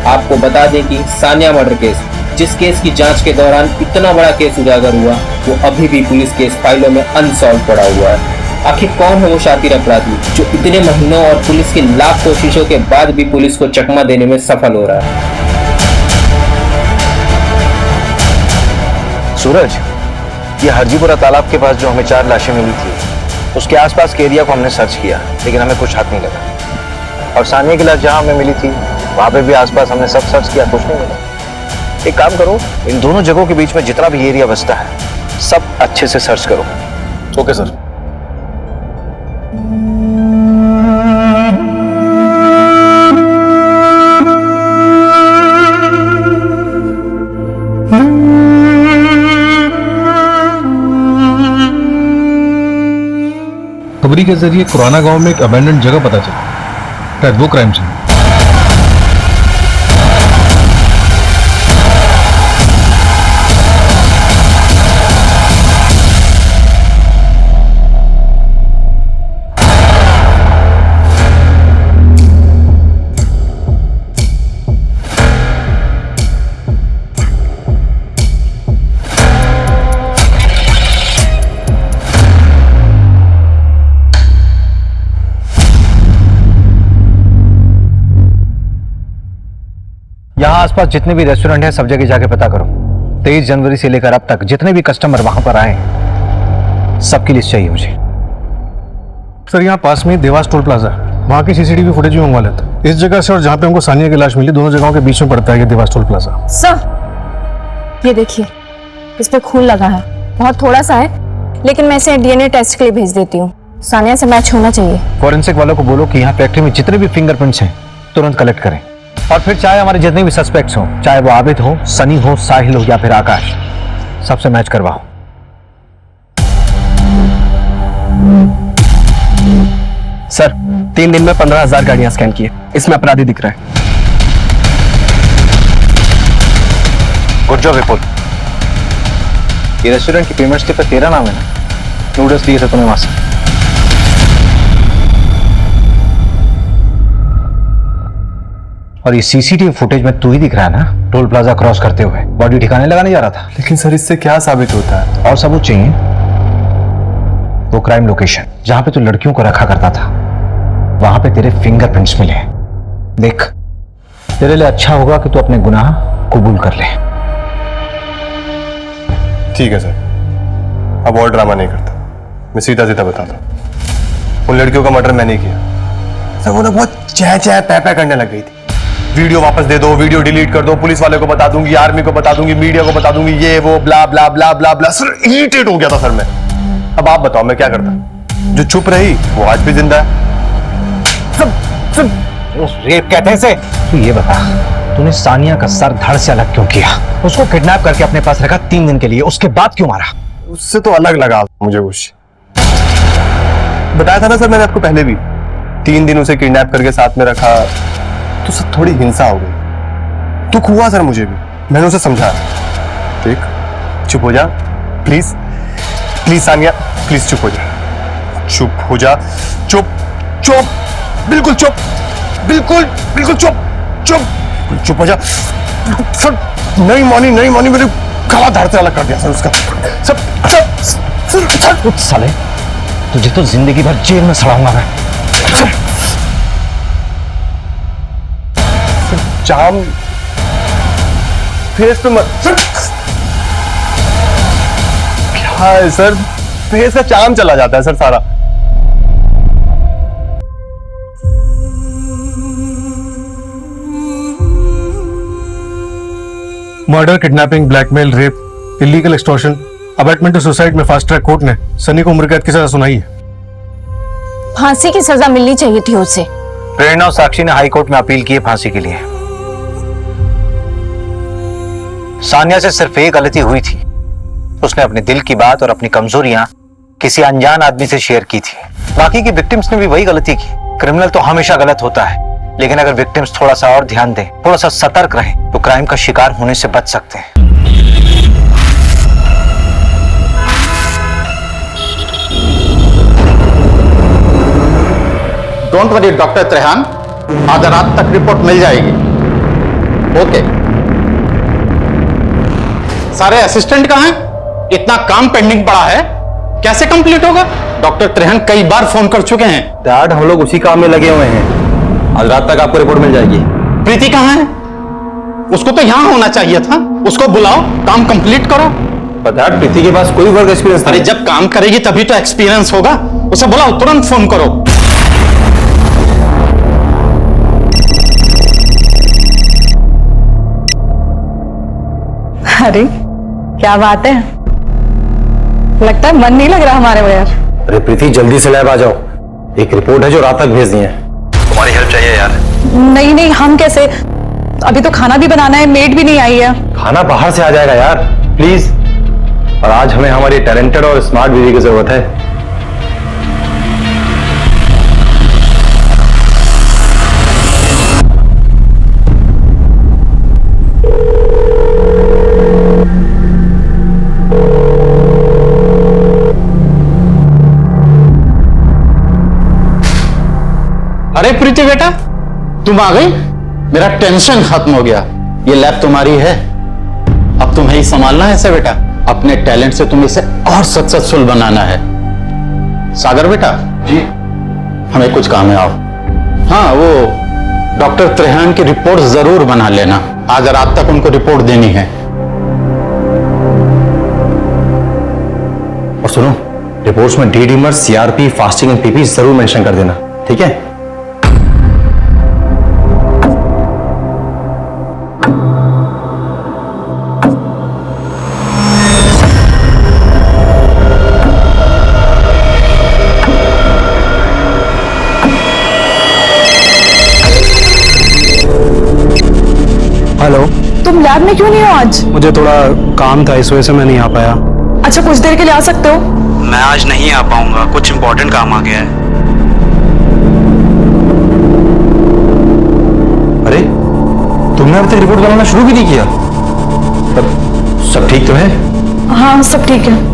आपको बता दें कि सानिया मर्डर केस, जिस केस की जांच के दौरान इतना बड़ा केस उजागर हुआ, वो अभी भी पुलिस केस फाइलों में अनसॉल्व पड़ा हुआ है। आखिर कौन है वो शातिर अपराधी जो इतने महीनों और पुलिस की लाख कोशिशों के बाद भी पुलिस को चकमा देने में सफल हो रहा है? सूरज, ये हरजीपुरा तालाब के पास जो हमें 4 लाशें मिली थी, उसके आसपास के एरिया को हमने सर्च किया, लेकिन हमें कुछ हाथ नहीं लगा। और सानिया की लाश जहां हमें मिली थी, वहां पे भी आसपास हमने सब सर्च किया, कुछ नहीं मिला। एक काम करो, इन दोनों जगहों के बीच में जितना भी एरिया बचता है, सब अच्छे से सर्च करो। Okay sir. खबरी के जरिए कुराना गांव में एक अबैंडन जगह पता चला, शायद वो क्राइम सीन। यहाँ आसपास जितने भी रेस्टोरेंट हैं, सब जगह जाके पता करो। 23 जनवरी से लेकर अब तक जितने भी कस्टमर वहां पर आए हैं, सबकी लिस्ट चाहिए मुझे। सर यहाँ पास में देवास टोल प्लाजा है, वहाँ की सीसीटीवी फुटेज भी मंगवा लेते। इस जगह से और जहाँ पे हमको सानिया की लाश मिली, दोनों जगहों के बीच में पड़ता है ये देवास टोल प्लाजा। सर, ये देखिए, इस पे खून लगा है, बहुत थोड़ा सा है, लेकिन मैं इसे डीएनए टेस्ट के लिए भेज देती हूँ। सानिया से मैच होना चाहिए। फॉरेंसिक वालों को बोलो कि यहाँ फैक्ट्री में जितने भी फिंगरप्रिंट्स हैं, तुरंत कलेक्ट करें। और फिर चाहे हमारे जितने भी सस्पेक्ट्स हों, चाहे वो आबिद हो, सनी हो, साहिल हो या फिर आकाश, सबसे मैच करवाओ। सर, 3 दिन में 15,000 गाड़ियां स्कैन की है, इसमें अपराधी दिख रहा है। गुड जॉब विपुल। ये रेस्टोरेंट की पेमेंट स्लिप पे तेरा नाम है ना? नूडल्स लिए थे तूने वहां से। और ये सीसीटीवी फुटेज में तू ही दिख रहा है ना, टोल प्लाजा क्रॉस करते हुए बॉडी ठिकाने लगाने जा रहा था। लेकिन सर इससे क्या साबित होता है? और सबूत चाहिए। वो क्राइम लोकेशन जहां पे तू लड़कियों को रखा करता था, वहां पे तेरे फिंगरप्रिंट्स मिले। देख, तेरे लिए अच्छा होगा कि तू अपने गुनाह कबूल कर ले। ठीक है सर, अब और ड्रामा नहीं करता, मैं सीधा सीधा बताता हूँ। उन लड़कियों का मर्डर मैंने ही किया। सर वो ना बहुत चह चह पै पै करने लग गई थी। वीडियो वापस दे दो, वीडियो डिलीट कर दो, पुलिस वाले को बता दूंगी, आर्मी को बता दूंगी, मीडिया को बता दूंगी, ये वो ब्ला ब्ला ब्ला ब्ला ब्ला। सर इरिटेट हो गया था सर मैं। अब आप बताओ मैं क्या करता? जो चुप रही वो आज भी जिंदा है। रेप कहते हैं इसे। तू ये बता, तूने सानिया का सर धड़ से अलग क्यों किया? उसको किडनैप करके अपने पास रखा 3 दिन के लिए, उसके बाद क्यों मारा? उससे तो अलग लगा मुझे कुछ। बताया था ना सर मैंने आपको पहले भी, 3 दिन उसे किडनैप करके साथ में रखा तो सर थोड़ी हिंसा हो गई। दुख हुआ सर मुझे भी, मैंने उसे समझाया। ठीक, चुप हो जा प्लीज, प्लीज सानिया, प्लीज चुप हो जा, चुप हो जा, चुप चुप, बिल्कुल चुप, बिल्कुल बिल्कुल चुप चुप चुप हो जा। सर नहीं मानी मेरे गला धड़ से अलग कर दिया सर उसका। सर कुछ साले, तुझे तो जिंदगी भर जेल में सड़ाऊंगा मैं। जाम फेस पे मत। क्या है सर, फेस का चाम चला जाता है सर सारा। Murder, kidnapping, blackmail, rape, illegal extortion, abetment to suicide में फास्ट ट्रैक कोर्ट ने सनी को उम्र कैद की सजा सुनाई है। फांसी की सजा मिलनी चाहिए थी उसे। प्रेरणा और साक्षी ने हाई कोर्ट में अपील की है फांसी के लिए। सानिया से सिर्फ एक गलती हुई थी, उसने अपने दिल की बात और अपनी कमजोरियां किसी अनजान आदमी से शेयर की थी। बाकी की विक्टिम्स ने भी वही गलती की। क्रिमिनल तो हमेशा गलत होता है, लेकिन अगर विक्टिम्स थोड़ा सा और ध्यान दें, थोड़ा सा सतर्क रहें, तो क्राइम का शिकार होने से बच सकते हैं। डोंट वरी डॉक्टर त्रेहान, आज रात तक रिपोर्ट मिल जाएगी। ओके। सारे असिस्टेंट कहाँ हैं? इतना काम पेंडिंग पड़ा है, कैसे कंप्लीट होगा? डॉक्टर त्रेहान कई बार फोन कर चुके हैं। डैड, हम लोग उसी काम में लगे हुए हैं। आज रात तक आपको रिपोर्ट मिल जाएगी। प्रीति कहाँ है? उसको तो यहां होना चाहिए था। उसको बुलाओ, काम कंप्लीट करो। डैड, प्रीति के पास कोई वर्क एक्सपीरियंस अरे जब काम करेगी तभी तो एक्सपीरियंस होगा। उसे बुलाओ, तुरंत फोन करो। अरे क्या बात है, लगता है मन नहीं लग रहा हमारे बगैर। अरे प्रीति, जल्दी से लैब आ जाओ। एक रिपोर्ट है जो रात तक भेज दी है। तुम्हारी हेल्प चाहिए यार। नहीं नहीं, हम कैसे? अभी तो खाना भी बनाना है, मेड भी नहीं आई है। खाना बाहर से आ जाएगा यार, प्लीज। और आज हमें हमारी टैलेंटेड और स्मार्ट बीवी की जरूरत है। अरे प्रीति बेटा, तुम आ गई। मेरा टेंशन खत्म हो गया। ये लैब तुम्हारी है, अब तुम्हें ही संभालना है इसे बेटा। अपने टैलेंट से तुम्हें इसे और सक्सेसफुल बनाना है। सागर बेटा जी, हमें कुछ काम है, आओ। हाँ, वो डॉक्टर त्रेहान की रिपोर्ट जरूर बना लेना। आज रात तक उनको रिपोर्ट देनी है। और सुनो, रिपोर्ट्स में D डीमर, CRP, fasting and PP जरूर मेंशन कर देना, ठीक है? हेलो, तुम लैब में क्यों नहीं हो आज? मुझे थोड़ा काम था, इस वजह से मैं नहीं आ पाया। अच्छा, कुछ देर के लिए आ सकते हो? मैं आज नहीं आ पाऊंगा, कुछ इंपॉर्टेंट काम आ गया है। अरे, तुमने अब तक रिपोर्ट बनाना शुरू भी नहीं किया? सब ठीक तो है? हाँ, सब ठीक है।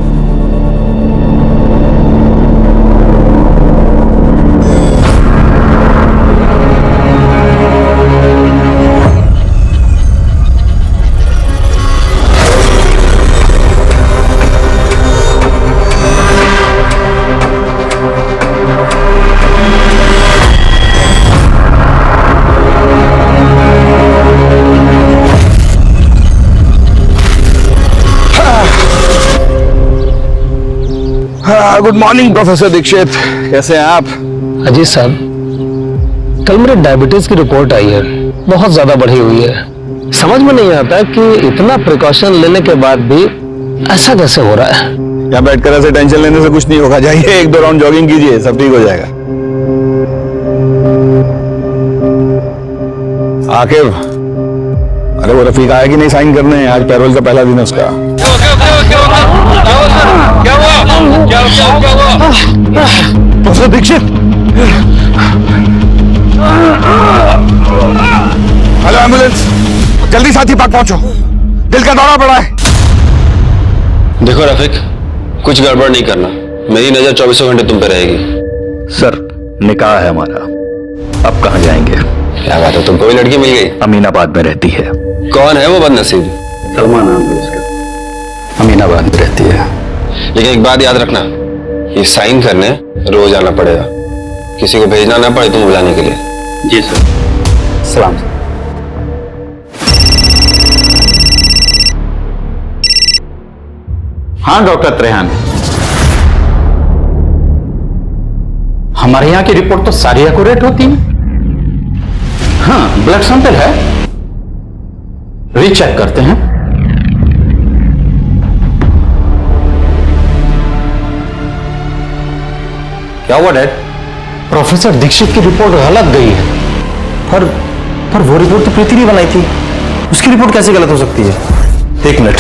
गुड मॉर्निंग प्रोफेसर दीक्षित, कैसे हैं आप? अजीत साहब, कल मेरे डायबिटीज की रिपोर्ट आई है, बहुत ज्यादा बढ़ी हुई है। समझ में नहीं आता कि इतना प्रिकॉशन लेने के बाद भी ऐसा कैसे हो रहा है। यहाँ बैठकर ऐसे टेंशन लेने से कुछ नहीं होगा। जाइए, एक दो राउंड जॉगिंग कीजिए, सब ठीक हो जाएगा। आकिब, अरे वो रफीक आया कि नहीं साइन करने? आज पैरोल का पहला दिन है उसका। प्रोफेसर दीक्षित, हेलो एम्बुलेंस, जल्दी साथी पार्क पहुंचो, दिल का दौरा पड़ा है। देखो रफीक, कुछ गड़बड़ नहीं करना, मेरी नजर 24 घंटे तुम पे रहेगी। सर, निकाह है हमारा, अब कहाँ जाएंगे? क्या बात है, तुमको भी लड़की मिल गई? अमीनाबाद में रहती है। कौन है वो बदनसीब? सलमान नाम है उसका, अमीनाबाद में रहती है। लेकिन एक बात याद रखना, ये साइन करने रोज आना पड़ेगा, किसी को भेजना ना पड़े तुम बुलाने के लिए। जी सर। सलाम। हाँ डॉक्टर त्रेहान, हमारे यहाँ की रिपोर्ट तो सारी एक्यूरेट होती है। हाँ, ब्लड सैंपल है, रीचेक करते हैं। क्या हुआ डैड? प्रोफेसर दीक्षित की रिपोर्ट गलत गई है। पर वो रिपोर्ट तो प्रीति ने बनाई थी, उसकी रिपोर्ट कैसे गलत हो सकती है? एक मिनट।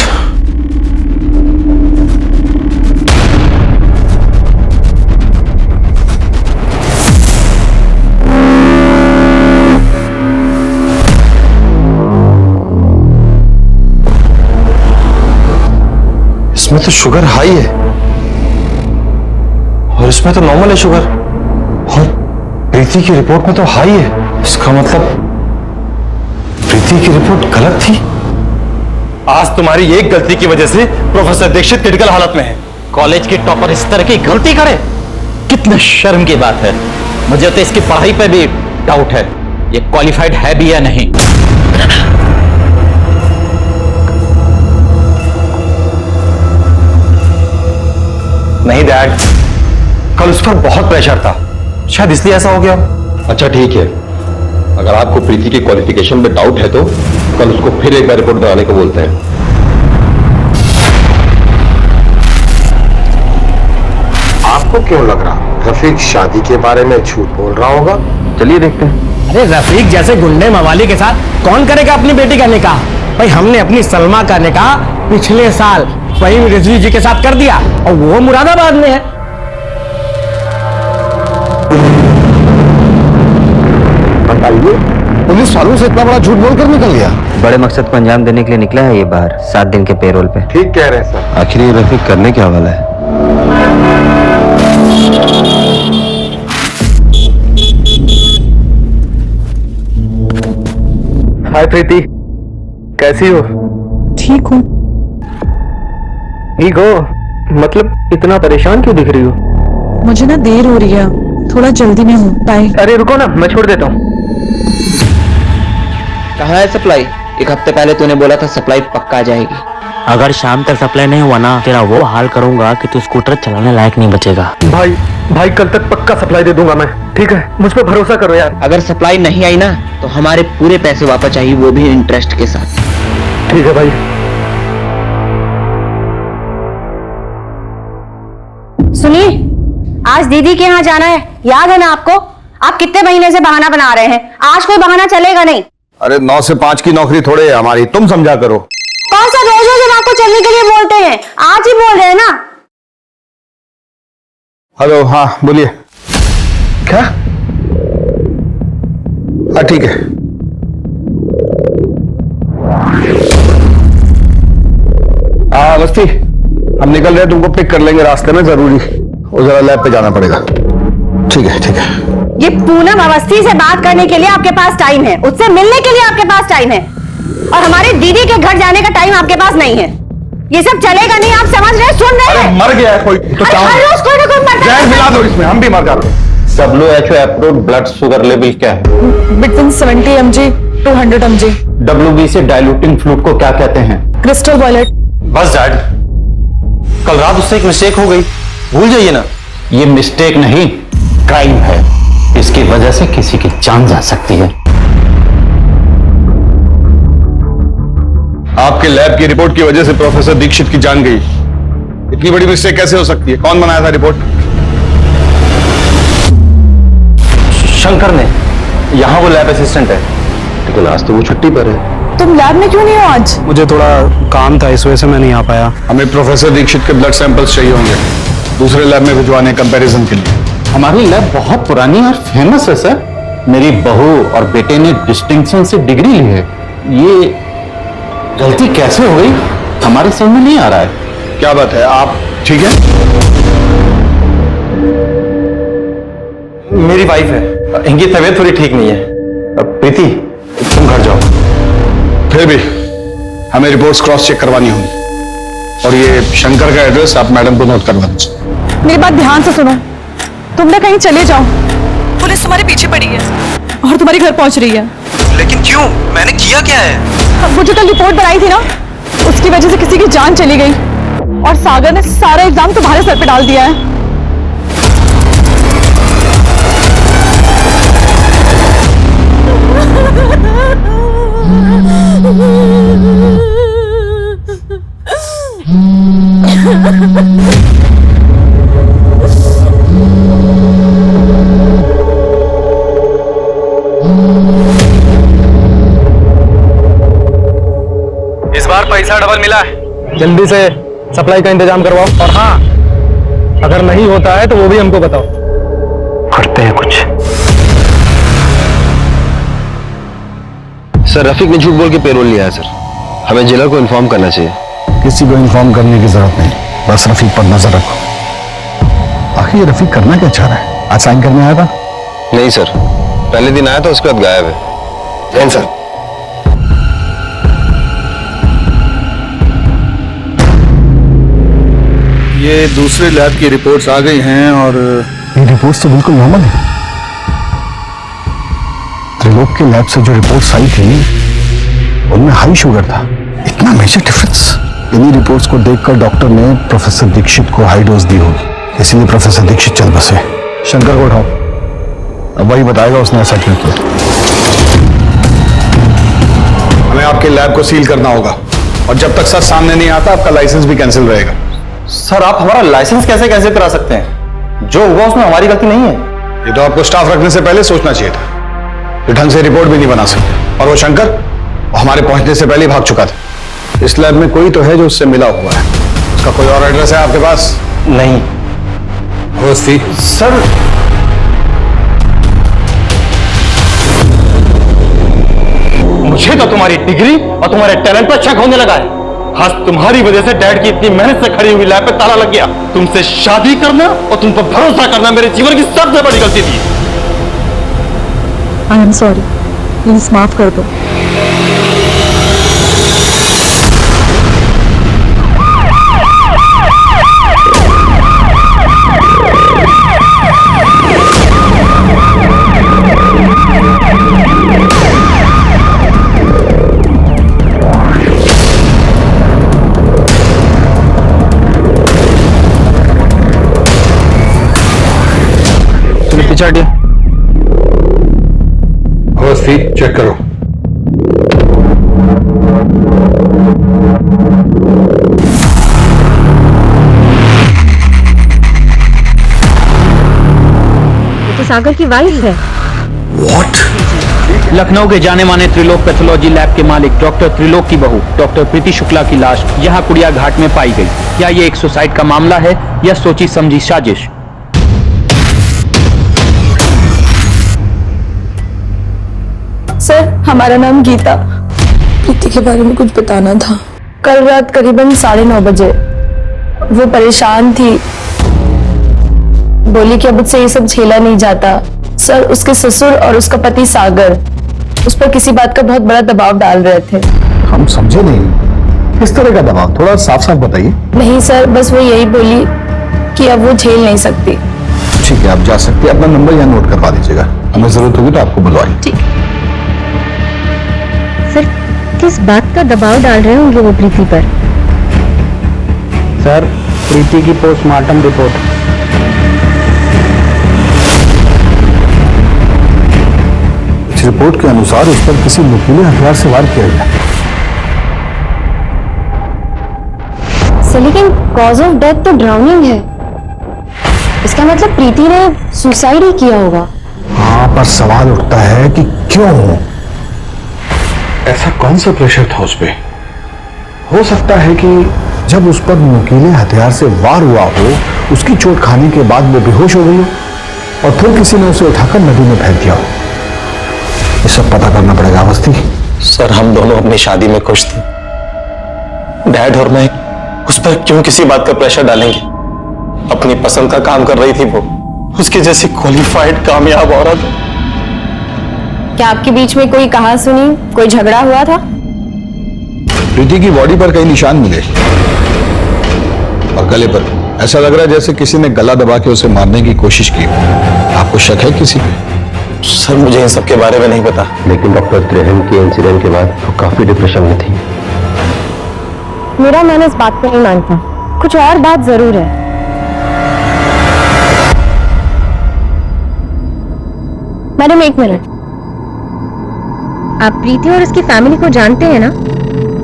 इसमें तो शुगर हाई है और इसमें तो नॉर्मल है शुगर, और प्रीति की रिपोर्ट में तो हाई है। इसका मतलब प्रीति की रिपोर्ट गलत थी। आज तुम्हारी एक गलती की वजह से प्रोफेसर दीक्षित क्रिटिकल हालत में है। कॉलेज के टॉपर इस तरह की गलती करे, कितने शर्म की बात है। मुझे तो इसकी पढ़ाई पे भी डाउट है, ये क्वालिफाइड है भी या नहीं। नहीं डैड, कल उस पर बहुत प्रेशर था, शायद इसलिए ऐसा हो गया। अच्छा ठीक है, अगर आपको प्रीति की क्वालिफिकेशन में डाउट है तो कल उसको फिर एक बार रिपोर्ट बनाने को बोलते हैं। आपको क्यों लग रहा रफीक शादी के बारे में झूठ बोल रहा होगा? चलिए देखते हैं। अरे रफीक जैसे गुंडे मवाली के साथ कौन करेगा अपनी बेटी का निकाह? भाई हमने अपनी सलमा का निकाह पिछले साल फहीम रिजवी जी के साथ कर दिया और वो मुरादाबाद में है। बताइए, पुलिस वालों से इतना बड़ा झूठ बोलकर निकल गया। बड़े मकसद को अंजाम देने के लिए निकला है ये बाहर 7 दिन के पेरोल पे। ठीक कह रहे हैं सर। आखिर ये रफीक करने क्या वाला है? हाय प्रीति, कैसी हो? ठीक हूँ। ठीक हो? मतलब इतना परेशान क्यों दिख रही हो? मुझे ना देर हो रही है, थोड़ा जल्दी में हूँ। बाय। अरे रुको ना, मैं छोड़ देता हूँ। कहाँ है सप्लाई? एक हफ्ते पहले तूने बोला था सप्लाई पक्का आ जाएगी। अगर शाम तक सप्लाई नहीं हुआ ना, तेरा वो हाल करूंगा कि तू स्कूटर चलाने लायक नहीं बचेगा। भाई कल तक पक्का सप्लाई दे दूंगा मैं, ठीक है? मुझ पे भरोसा करो यार। अगर सप्लाई नहीं आई ना तो हमारे पूरे पैसे वापस चाहिए, वो भी इंटरेस्ट के साथ। ठीक है भाई। सुनिए, आज दीदी के यहाँ जाना है, याद है ना आपको? आप कितने महीने से बहाना बना रहे हैं, आज कोई बहाना चलेगा नहीं। अरे 9 से 5 की नौकरी थोड़े है हमारी, तुम समझा करो। कौन सा रोज रोज हम आपको चलने के लिए बोलते हैं, आज ही बोल रहे हैं ना। हेलो, हाँ बोलिए। क्या? हाँ ठीक है। हाँ अवस्थी, हम निकल रहे हैं, तुमको पिक कर लेंगे रास्ते में, जरूरी वो जरा लैब पे जाना पड़ेगा। ठीक है ठीक है। ये पूनम अवस्थी से बात करने के लिए आपके पास टाइम है, उससे मिलने के लिए आपके पास टाइम है, और हमारे दीदी के घर जाने का टाइम आपके पास नहीं है। ये सब चलेगा नहीं, आप समझ रहे हैं? सुन रहे हैं? मर गया है कोई तो हर रोज कोई ना कोई मरता है। मिला दो इसमें, हम भी मर जाते हैं। WHO approved blood sugar level क्या है? Between 70 mg to 100 mg। WBC diluting fluid को क्या कहते हैं? Crystal violet. बस डैड, कल रात उससे एक मिस्टेक हो गई, भूल जाइए ना। ये मिस्टेक नहीं, क्राइम है। इसकी वजह से किसी की जान जा सकती है। आपके लैब की रिपोर्ट की वजह से प्रोफेसर दीक्षित की जान गई। इतनी बड़ी मिस्टेक कैसे हो सकती है? कौन बनाया था रिपोर्ट? शंकर ने, यहाँ वो लैब असिस्टेंट है, लेकिन आज तो वो छुट्टी पर है। तुम लैब में क्यों नहीं हो आज? मुझे थोड़ा काम था, इस वजह से मैं नहीं आ पाया। हमें प्रोफेसर दीक्षित के ब्लड सैंपल्स चाहिए होंगे दूसरे लैब में भिजवाने कंपैरिजन के लिए। हमारी लैब बहुत पुरानी और फेमस है सर। मेरी बहू और बेटे ने डिस्टिंक्शन से डिग्री ली है। ये गलती कैसे हो गई हमारे समझ में नहीं आ रहा है। क्या बात है, आप ठीक है? मेरी वाइफ है, इनकी तबीयत थोड़ी ठीक नहीं है। प्रीति तुम घर जाओ। फिर भी हमें रिपोर्ट्स क्रॉस चेक करवानी होंगी, और ये शंकर का एड्रेस आप मैडम को नोट करवा दीजिए। मेरी बात ध्यान से सुनो, तुम ना कहीं चले जाओ, पुलिस तुम्हारे पीछे पड़ी है और तुम्हारे घर पहुंच रही है। लेकिन क्यों? मैंने किया क्या है? अब वो जो कल रिपोर्ट बनाई थी ना, उसकी वजह से किसी की जान चली गई, और सागर ने सारा इल्जाम तुम्हारे सर पे डाल दिया है। इस बार पैसा डबल मिला है, जल्दी से सप्लाई का इंतजाम करवाओ। और हाँ, अगर नहीं होता है तो वो भी हमको बताओ, करते हैं कुछ। सर रफीक ने झूठ बोल के पेरोल लिया है सर, हमें जेलर को इन्फॉर्म करना चाहिए। किसी को इन्फॉर्म करने की जरूरत नहीं, बस रफीक पर नजर रखो। आखिर ये रफीक करना क्या चाह रहा है? आज साइन करने आया था? नहीं सर, पहले दिन आया था, उसके बाद गायब है। जैन सर, ये दूसरे लैब की रिपोर्ट्स आ गई हैं और ये रिपोर्ट्स तो बिल्कुल नॉर्मल है। त्रिलोक के लैब से जो रिपोर्ट्स आई थी उनमें हाई शुगर था। इतना मेजर डिफरेंस? इन्हीं रिपोर्ट्स को देखकर डॉक्टर ने प्रोफेसर दीक्षित को हाई डोज दी होगी, इसीलिए प्रोफेसर दीक्षित चल बसे। शंकर को उठाओ, अब वही बताएगा उसने ऐसा क्यों किया। हमें आपके लैब को सील करना होगा और जब तक सच सामने नहीं आता आपका लाइसेंस भी कैंसिल रहेगा। सर आप हमारा लाइसेंस कैसे कैंसिल करा सकते हैं? जो हुआ उसमें हमारी गलती नहीं है। ये तो आपको स्टाफ रखने से पहले सोचना चाहिए था। ये ढंग से रिपोर्ट भी नहीं बना सकते। और वो शंकर, वो हमारे पहुंचने से पहले ही भाग चुका था। इस लैब में कोई तो है जो उससे मिला हुआ है। उसका कोई और एड्रेस है आपके पास? नहीं। अवस्थी सर, मुझे तो तुम्हारी डिग्री और तुम्हारे टैलेंट पर शक होने लगा है। आज तुम्हारी वजह से डैड की इतनी मेहनत से खड़ी हुई लैब पे ताला लग गया। तुमसे शादी करना और तुम पर भरोसा करना मेरे जीवन की सबसे बड़ी गलती थी। आई एम सॉरी, प्लीज माफ कर दो। अवस्थी चेक करो। ये तो सागर की वाइफ है। लखनऊ के जाने माने त्रिलोक पैथोलॉजी लैब के मालिक डॉक्टर त्रिलोक की बहू डॉक्टर प्रीति शुक्ला की लाश यहाँ कुड़िया घाट में पाई गई। क्या ये एक सुसाइड का मामला है या सोची समझी साजिश? सर, हमारा नाम गीता। प्रीति के बारे में कुछ बताना था। कल रात करीबन 9:30 बजे वो परेशान थी, बोली कि अब मुझसे ये सब झेला नहीं जाता। सर, उसके ससुर और उसका पति सागर उस पर किसी बात का बहुत बड़ा दबाव डाल रहे थे। हम समझे नहीं, किस तरह का दबाव? थोड़ा साफ साफ बताइए। नहीं सर, बस वो यही बोली कि अब वो झेल नहीं सकती। ठीक है, आप जा सकते हैं। अपना नंबर यहाँ नोट करवा दीजिएगा, हमें जरूरत होगी तो आपको बुलवाएंगे। ठीक। सर, किस बात का दबाव डाल रहे होंगे वो प्रीति पर? सर, प्रीति की पोस्टमार्टम रिपोर्ट। इस रिपोर्ट के अनुसार उस पर किसी नुकीले हथियार से वार किया गया। सर, लेकिन कॉज ऑफ डेथ तो ड्राउनिंग है। इसका मतलब प्रीति ने सुसाइड ही किया होगा। हाँ, पर सवाल उठता है कि क्यों? ऐसा कौन सा प्रेशर था उस पे? हो सकता है कि जब उस पर नुकीले हथियार से वार हुआ हो, उसकी चोट खाने के बाद वो बेहोश हो गई हो और फिर किसी ने उसे उठाकर नदी में फेंक दिया हो। ये सब पता करना पड़ेगा। अवस्थी सर, हम दोनों अपनी शादी में खुश थे। डैड और मैं उस पर क्यों किसी बात का प्रेशर डालेंगे? अपनी पसंद का काम कर रही थी वो, उसकी जैसी क्वालिफाइड कामयाब औरत। क्या आपके बीच में कोई कहा सुनी, कोई झगड़ा हुआ था? प्रीति की बॉडी पर कई निशान मिले और गले पर ऐसा लग रहा है जैसे किसी ने गला दबा के उसे मारने की कोशिश की। आपको शक है किसी पे? सर, मुझे इन सब के बारे में नहीं पता। लेकिन डॉक्टर त्रिहन के इंसिडेंट के बाद वो काफी डिप्रेशन में थी। मेरा मन इस बात को नहीं मानता, कुछ और बात जरूर है। मैडम, एक मिनट। आप प्रीति और उसकी फैमिली को जानते हैं ना?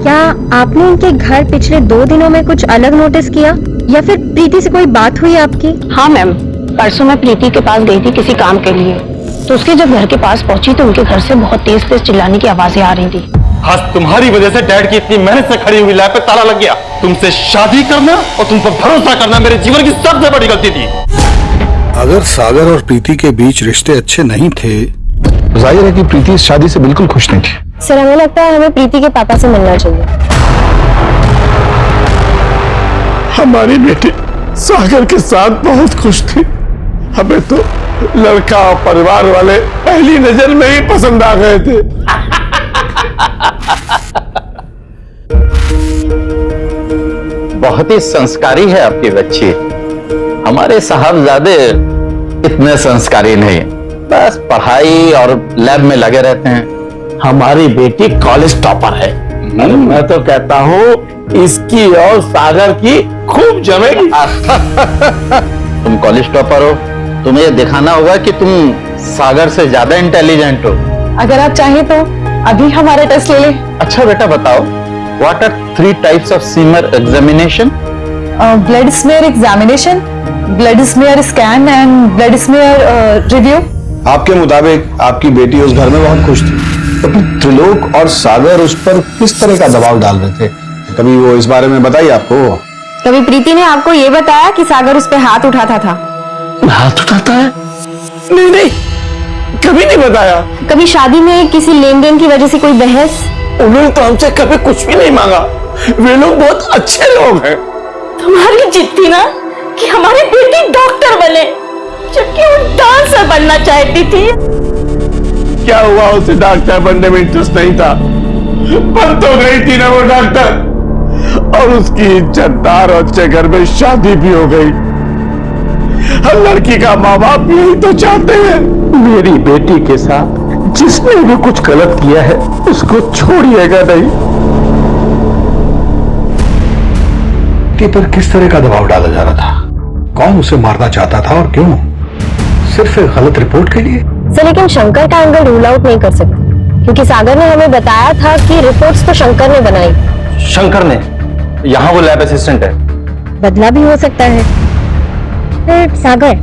क्या आपने इनके घर पिछले 2 दिनों में कुछ अलग नोटिस किया या फिर प्रीति से कोई बात हुई आपकी? हाँ मैम, परसों मैं प्रीति के पास गई थी किसी काम के लिए, तो उसके जब घर के पास पहुंची तो उनके घर से बहुत तेज तेज चिल्लाने की आवाजें आ रही थी। आज तुम्हारी वजह से डैड की इतनी मेहनत से खड़ी हुई लैब पे ताला लग गया। तुमसे शादी करना और तुम पर भरोसा करना मेरे जीवन की सबसे बड़ी गलती थी। अगर सागर और प्रीति के बीच रिश्ते अच्छे नहीं थे, जाहिर है कि प्रीति इस शादी से बिल्कुल खुश नहीं थी। सर, हमें लगता है हमें प्रीति के पापा से मिलना चाहिए। हमारी बेटी सागर के साथ बहुत खुश थी। हमें तो लड़का और परिवार वाले पहली नजर में ही पसंद आ गए थे। बहुत ही संस्कारी है आपकी बच्ची। हमारे साहबजादे इतने संस्कारी नहीं, बस पढ़ाई और लैब में लगे रहते हैं। हमारी बेटी कॉलेज टॉपर है। मैं तो कहता हूँ इसकी और सागर की खूब जमेगी। तुम कॉलेज टॉपर हो, तुम्हें ये दिखाना होगा कि तुम सागर से ज्यादा इंटेलिजेंट हो। अगर आप चाहें तो अभी हमारा टेस्ट ले लें। अच्छा बेटा बताओ, what are 3 types of smear examination? Blood smear examination, blood smear scan and blood smear review. आपके मुताबिक आपकी बेटी उस घर में बहुत खुश थी, तो फिर त्रिलोक और सागर उस पर किस तरह का दबाव डाल रहे थे? कभी वो इस बारे में बताइए आपको। कभी प्रीति ने आपको ये बताया कि सागर उस पर हाथ उठाता था? हाथ उठाता है? नहीं नहीं, कभी नहीं बताया। कभी शादी में किसी लेन देन की वजह से कोई बहस? उन्होंने तो हमसे कभी कुछ भी नहीं मांगा। वे लोग बहुत अच्छे लोग हैं। तुम्हारी जिद थी ना कि हमारी बेटी डॉक्टर बने, जबकि वो डांसर बनना चाहती थी। क्या हुआ, उसे डॉक्टर बनने में इंटरेस्ट नहीं था? बन तो गई थी ना वो डॉक्टर, और उसकी इज्जतदार और अच्छे घर में शादी भी हो गई। हर लड़की का माँ बाप यही तो चाहते हैं। मेरी बेटी के साथ जिसने भी कुछ गलत किया है उसको छोड़िएगा नहीं। बेटी पर किस तरह का दबाव डाला जा रहा था? कौन उसे मारना चाहता था और क्यों? सिर्फ एक गलत रिपोर्ट के लिए? सर लेकिन शंकर का एंगल रूल आउट नहीं कर सकते, क्योंकि सागर ने हमें बताया था कि रिपोर्ट्स तो शंकर ने बनाई। शंकर ने? यहाँ वो लैब असिस्टेंट है। बदला भी हो सकता है। फिर सागर,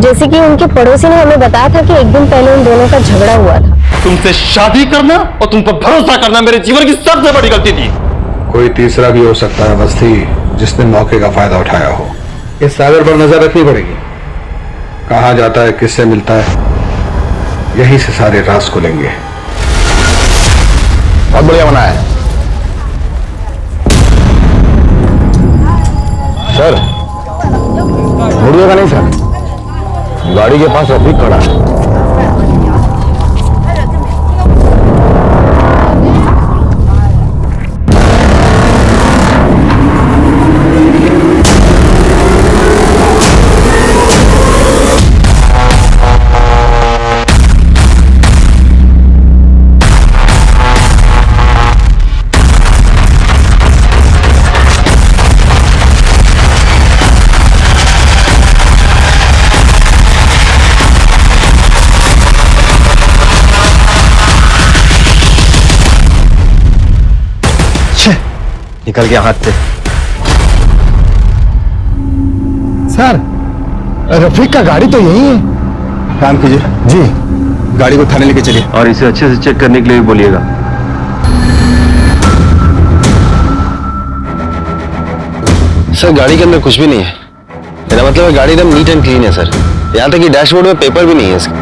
जैसे कि उनके पड़ोसी ने हमें बताया था कि एक दिन पहले उन दोनों का झगड़ा हुआ था। तुमसे शादी करना और तुम पर भरोसा करना मेरे जीवन की सबसे बड़ी गलती थी। कोई तीसरा भी हो सकता है बस्ती, जिसने मौके का फायदा उठाया हो। इस सागर पर नजर रखनी पड़ेगी। कहाँ जाता है, किससे मिलता है, यहीं से सारे राज खुलेंगे। बहुत बढ़िया बना है सर। मुड़िएगा नहीं सर, गाड़ी के पास अभी खड़ा है। निकल गया हाथ से। सर, रफीक का गाड़ी तो यही है। काम कीजिए जी, गाड़ी को थाने लेके चलिए और इसे अच्छे से चेक करने के लिए भी बोलिएगा। सर गाड़ी के अंदर कुछ भी नहीं है। मेरा मतलब है गाड़ी एकदम नीट एंड क्लीन है सर। यहाँ तक कि डैशबोर्ड में पेपर भी नहीं है इसका।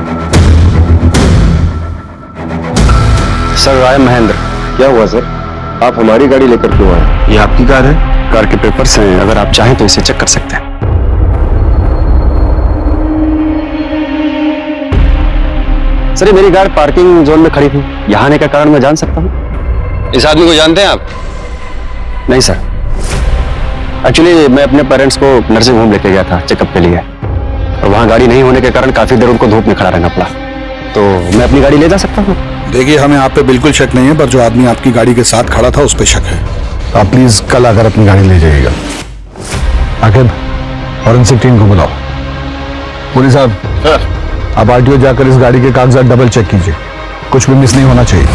Sir I am Mahendra. क्या हुआ सर? आप हमारी गाड़ी लेकर क्यों आए? ये आपकी कार है? कार के पेपर्स हैं, अगर आप चाहें तो इसे चेक कर सकते हैं। सर ये मेरी कार पार्किंग जोन में खड़ी थी, यहाँ आने का कारण मैं जान सकता हूँ? इस आदमी को जानते हैं आप? नहीं सर, एक्चुअली मैं अपने पेरेंट्स को नर्सिंग होम लेके गया था चेकअप के लिए, और वहाँ गाड़ी नहीं होने के कारण काफी देर उनको धूप में खड़ा रहना पड़ा। तो मैं अपनी गाड़ी ले जा सकता हूँ? देखिए, हमें आप पे बिल्कुल शक नहीं है, पर जो आदमी आपकी गाड़ी के साथ खड़ा था उस पर शक है। तो आप प्लीज कल आकर अपनी गाड़ी ले जाइएगा। आखिर फॉरेंसिक टीम को बुलाओ। पुलिस साहब, आप आरटीओ जाकर इस गाड़ी के कागजात डबल चेक कीजिए, कुछ भी मिस नहीं होना चाहिए।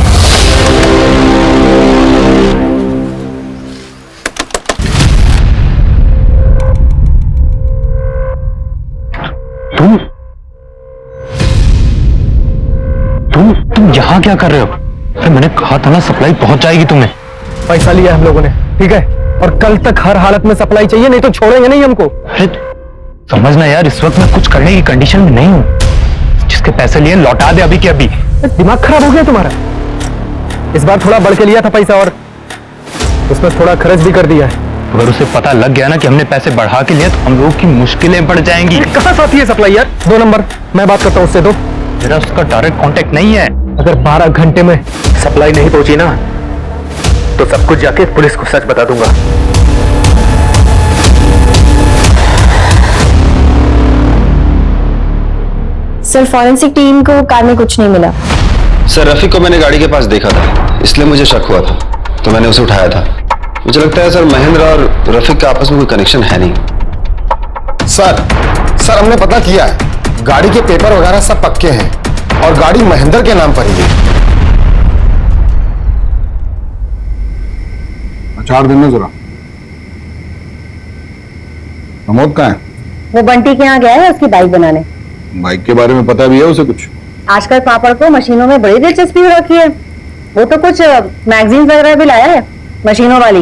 तुम यहाँ क्या कर रहे हो? अरे मैंने कहा था ना सप्लाई पहुंच जाएगी तुम्हें। पैसा लिया हम लोगों ने, ठीक है, और कल तक हर हालत में सप्लाई चाहिए, नहीं तो छोड़ेंगे नहीं हमको। अरे समझना यार, इस वक्त मैं कुछ करने की कंडीशन में नहीं हूँ। जिसके पैसे लिए लौटा दे अभी के अभी। दिमाग खराब हो गया तुम्हारा। इस बार थोड़ा बढ़ के लिया था पैसा और उसमें थोड़ा खर्च भी कर दिया है। अगर उसे पता लग गया ना कि हमने पैसे बढ़ा के लिए तो हम लोगों की मुश्किलें बढ़ जाएंगी। कहाँ साथी है सप्लायर? 2 नंबर, मैं बात करता हूँ उससे। मेरा उसका डायरेक्ट कांटेक्ट नहीं है। अगर 12 घंटे में सप्लाई नहीं पहुंची ना तो सब कुछ जाके पुलिस को सच बता दूंगा। सर फॉरेंसिक टीम को कार में कुछ नहीं मिला। सर रफीक को मैंने गाड़ी के पास देखा था, इसलिए मुझे शक हुआ था, तो मैंने उसे उठाया था। मुझे लगता है सर महेंद्र और रफीक का आपस में कोई कनेक्शन है नहीं। सर हमने पता किया है, गाड़ी के पेपर वगैरह सब पक्के हैं और गाड़ी महेंद्र के नाम पर ही है। 4 दिन में जरा प्रमोद कहाँ है? वो बंटी के यहाँ गया है उसकी बाइक बनाने। बाइक के बारे में पता भी है उसे कुछ? आजकल पापड़ को मशीनों में बड़ी दिलचस्पी हो रखी है। वो तो कुछ मैगजीन वगैरह भी लाया है मशीनों वाली।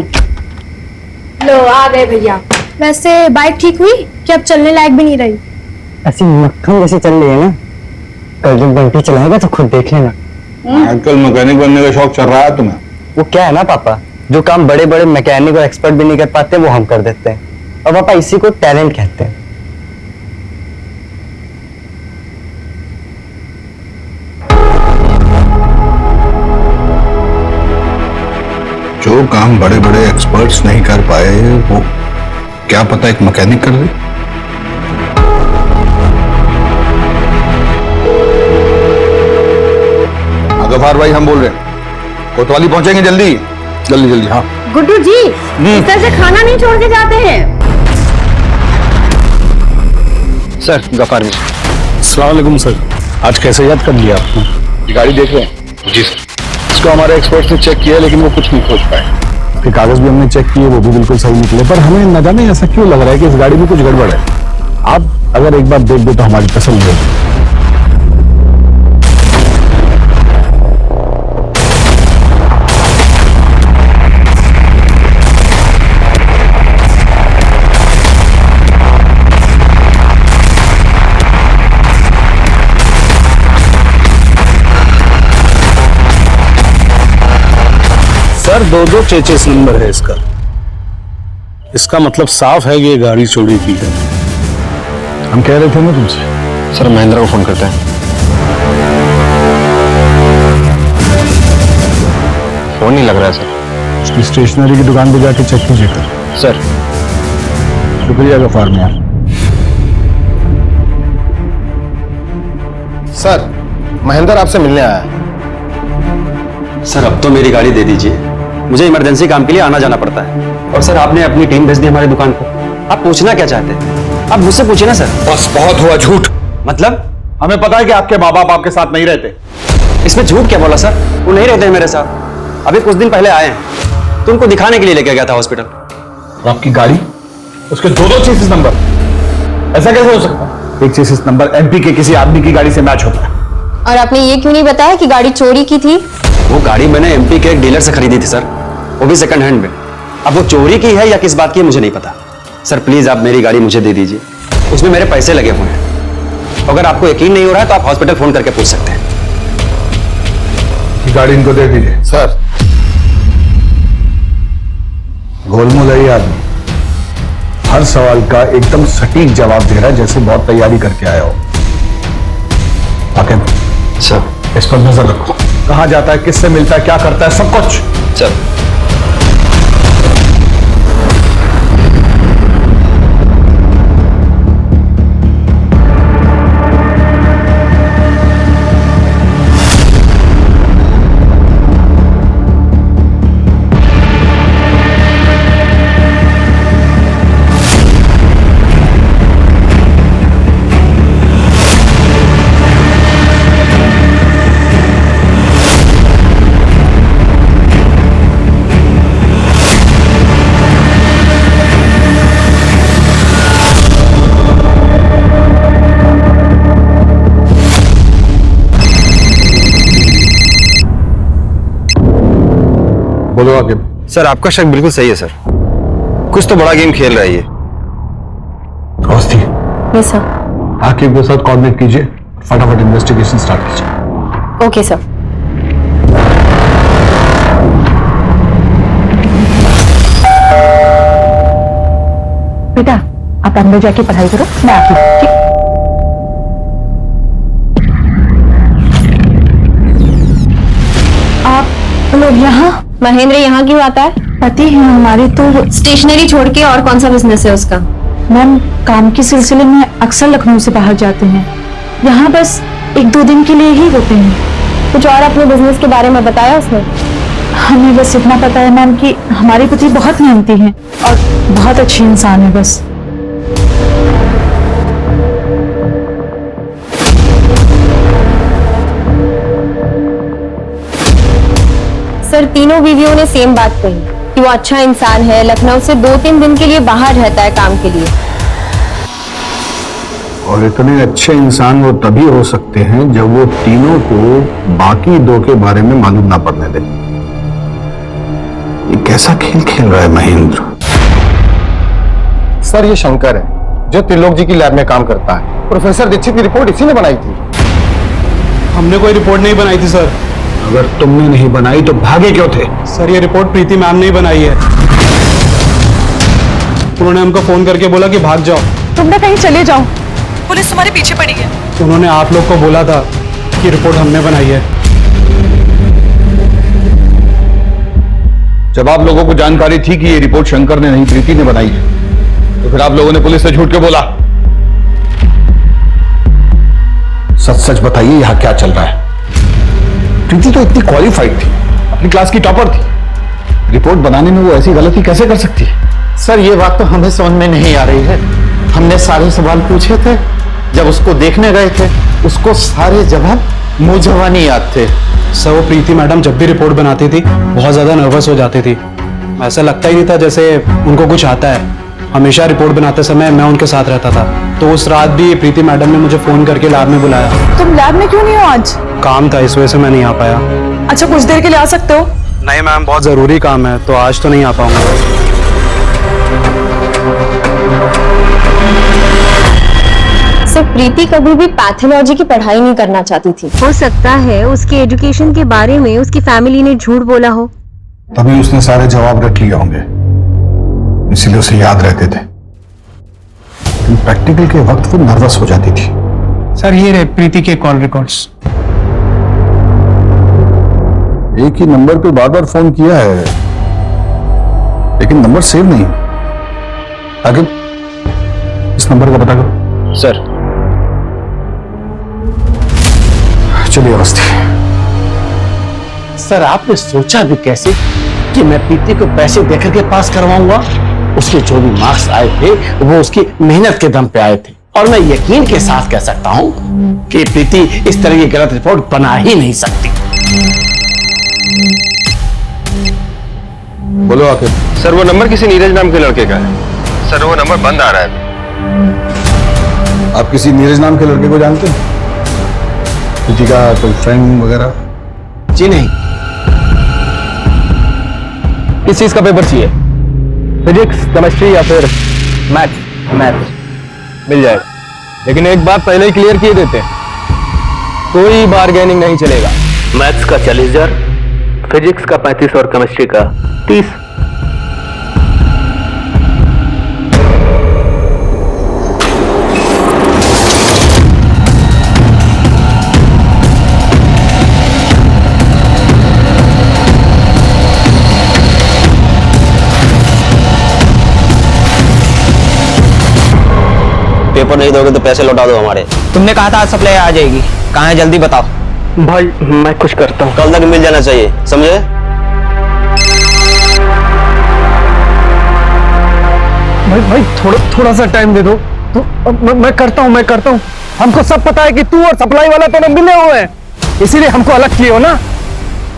लो आ गए भैया। वैसे बाइक ठीक हुई कि अब चलने लायक भी नहीं रही? ऐसी मक्खन जैसे चल रही है ना, कल जब बंटी चलाएगा तो खुद देख लेना। आजकल मैकेनिक बनने का शौक चल रहा है तुम्हें? वो क्या है ना पापा, जो काम बड़े बड़े मैकेनिक और एक्सपर्ट भी नहीं कर पाते वो हम कर देते हैं, और पापा इसी को टैलेंट कहते हैं। जो काम बड़े बड़े एक्सपर्ट्स नहीं कर पाए वो क्या पता एक मैकेनिक कर दे। गफार भाई हम बोल रहे हैं, कोतवाली पहुंचेंगे जल्दी जल्दी जल्दी। हाँ गुड्डू जी, इस तरह से खाना नहीं छोड़ के जाते हैं। सर गफार जी। अस्सलाम वालेकुम सर, आज कैसे याद कर लिया आपने? ये गाड़ी देख रहे हैं? जी सर। इसको हमारे एक्सपर्ट्स ने चेक किया लेकिन वो कुछ नहीं खोज पाए। इसके कागज भी हमने चेक किए, वो भी बिल्कुल सही निकले, पर हमें न जाने ऐसा क्यों लग रहा है कि इस गाड़ी में कुछ गड़बड़ है। आप अगर एक बार देख दे तो हमारी तसल्ली होगी। सर 2 चेचेस नंबर है इसका। इसका मतलब साफ है कि ये गाड़ी चोरी की है। हम कह रहे थे ना तुमसे। सर महेंद्र को फोन करते हैं। फोन नहीं लग रहा है सर। उसकी स्टेशनरी की दुकान पे जाके चेक कीजिएगा। सर शुक्रिया गफार मियां। सर महेंद्र आपसे मिलने आया है। सर अब तो मेरी गाड़ी दे दीजिए, मुझे इमरजेंसी काम के लिए आना जाना पड़ता है। और सर आपने अपनी टीम भेज दी हमारी दुकान पर। आप पूछना क्या चाहते हैं? आप मुझसे पूछिए ना सर। बस बहुत हुआ झूठ। मतलब? हमें पता है कि आपके माँ बाप आपके साथ नहीं रहते। इसमें झूठ क्या बोला सर? वो नहीं रहते हैं मेरे साथ। अभी कुछ दिन पहले आए हैं तो उनको दिखाने के लिए लेके गया था हॉस्पिटल। और आपकी गाड़ी, उसके 2 चेसिस नंबर, ऐसा कैसे हो सकता है? एक चेसिस नंबर एमपी के किसी आदमी की गाड़ी से मैच होता है। और आपने ये क्यों नहीं बताया कि गाड़ी चोरी की थी? वो गाड़ी मैंने एमपी के एक डीलर से खरीदी थी सर, वो भी सेकंड हैंड में। अब वो चोरी की है या किस बात की है मुझे नहीं पता। सर प्लीज आप मेरी गाड़ी मुझे दे दीजिए, उसमें मेरे पैसे लगे हुए हैं। अगर आपको यकीन नहीं हो रहा है तो आप हॉस्पिटल फोन करके पूछ सकते हैं। गाड़ी इनको दे दीजिए। सर गोलमोल आदमी हर सवाल का एकदम सटीक जवाब दे रहा है, जैसे बहुत तैयारी करके आया हो। आकिब सर इस पर नजर रखो, कहां जाता है, किससे मिलता है, क्या करता है, सब कुछ। सर बोलो आकिब। सर आपका शक बिल्कुल सही है सर, कुछ तो बड़ा गेम खेल रहा है ये। Yes sir. आकिब के साथ कोऑर्डिनेट कीजिए, फटाफट इन्वेस्टिगेशन स्टार्ट कीजिए। Okay sir. आप अंदर जाके पढ़ाई करो, मैं आती हूँ, ठीक? आप लोग यहाँ? महेंद्र यहाँ क्यों आता है? पति है हमारे, तो स्टेशनरी छोड़ के और कौन सा बिजनेस है उसका? मैम काम के सिलसिले में अक्सर लखनऊ से बाहर जाते हैं, यहाँ बस 1-2 दिन के लिए ही होते हैं। कुछ और अपने बिजनेस के बारे में बताया उसने? हमें बस इतना पता है मैम कि हमारे पति बहुत मेहनती हैं और बहुत अच्छे इंसान है बस। सर तीनों बीवियों ने सेम बात कही कि वो अच्छा इंसान है, लखनऊ से 2-3 दिन के लिए बाहर रहता है काम के लिए। और इतने अच्छे इंसान वो तभी हो सकते हैं जब वो तीनों को बाकी 2 के बारे में मालूम ना पड़ने दें। ये कैसा खेल खेल रहा है महेंद्र? सर ये शंकर है जो त्रिलोक जी की लैब में काम करता है। प्रोफेसर दीक्षित की रिपोर्ट इसी ने बनाई थी। हमने कोई रिपोर्ट नहीं बनाई थी सर। अगर तुमने नहीं बनाई तो भागे क्यों थे? सर ये रिपोर्ट प्रीति मैम ने ही बनाई है। उन्होंने हमको फोन करके बोला कि भाग जाओ, तुम ना कहीं चले जाओ, पुलिस तुम्हारे पीछे पड़ी है। उन्होंने आप लोग को बोला था कि रिपोर्ट हमने बनाई है। जब आप लोगों को जानकारी थी कि ये रिपोर्ट शंकर ने नहीं प्रीति ने बनाई है, तो फिर आप लोगों ने पुलिस से झूठ क्यों बोला? सच सच बताइए यहां क्या चल रहा है? प्रीति तो इतनी क्वालिफाइड थी, अपनी क्लास की टॉपर थी, रिपोर्ट बनाने में वो ऐसी गलती कैसे कर सकती है? सर ये बात तो हमें समझ में नहीं आ रही है। हमने सारे सवाल पूछे थे, जब उसको देखने गए थे उसको सारे जवाब मुंह जवानी याद थे। सर वो प्रीति मैडम जब भी रिपोर्ट बनाती थी बहुत ज्यादा नर्वस हो जाती थी। ऐसा लगता ही नहीं था जैसे उनको कुछ आता है। हमेशा रिपोर्ट बनाते समय मैं उनके साथ रहता था। तो उस रात भी प्रीति मैडम ने मुझे फोन करके लैब में बुलाया। तुम लैब में क्यों नहीं हो आज? काम था इस वजह से मैं नहीं आ पाया। अच्छा कुछ देर के लिए आ सकते हो? नहीं मैम बहुत जरूरी काम है तो आज तो नहीं आ पाऊंगा। सर प्रीति कभी भी पैथोलॉजी की पढ़ाई नहीं करना चाहती थी। हो सकता है उसके एजुकेशन के बारे में उसकी फैमिली ने झूठ बोला हो, तभी उसने सारे जवाब रख लिए होंगे, इसीलिए उसे याद रहते थे। प्रैक्टिकल के वक्त वो नर्वस हो जाती थी। सर ये रहे प्रीति के कॉल रिकॉर्ड्स। एक ही नंबर पे बार बार फोन किया है लेकिन नंबर सेव नहीं। आगे इस नंबर का पता करो। सर चलिए अवस्थी। सर आपने सोचा भी कैसे कि मैं प्रीति को पैसे देकर के पास करवाऊंगा? उसके जो भी मार्क्स आए थे वो उसकी मेहनत के दम पे आए थे, और मैं यकीन के साथ कह सकता हूं कि प्रीति इस तरह की गलत रिपोर्ट बना ही नहीं सकती। बोलो आखिर। सर वो नंबर किसी नीरज नाम के लड़के का है। सर वो नंबर बंद आ रहा है। आप किसी नीरज नाम के लड़के को जानते हैं? प्रीति का कोई फ्रेंड वगैरह? जी नहीं। किस चीज का पेपर चाहिए? फिजिक्स, केमिस्ट्री या फिर मैथ्स? मैथ्स मिल जाएगा, लेकिन एक बात पहले ही क्लियर किए देते हैं, कोई बार्गेनिंग नहीं चलेगा। मैथ्स का 40,000, फिजिक्स का 35 और केमिस्ट्री का 30। पेपर नहीं दोगे तो पैसे लौटा दो हमारे। तुमने कहा था आज सप्लाई आ जाएगी, कहाँ है जल्दी बताओ। भाई मैं कुछ करता हूँ। कल तक मिल जाना चाहिए, समझे? भाई थोड़ा सा टाइम दे दो तो मैं करता हूँ। हमको सब पता है कि तू और सप्लाई वाला तो मिले हुए हैं, इसीलिए हमको अलग किए हो ना।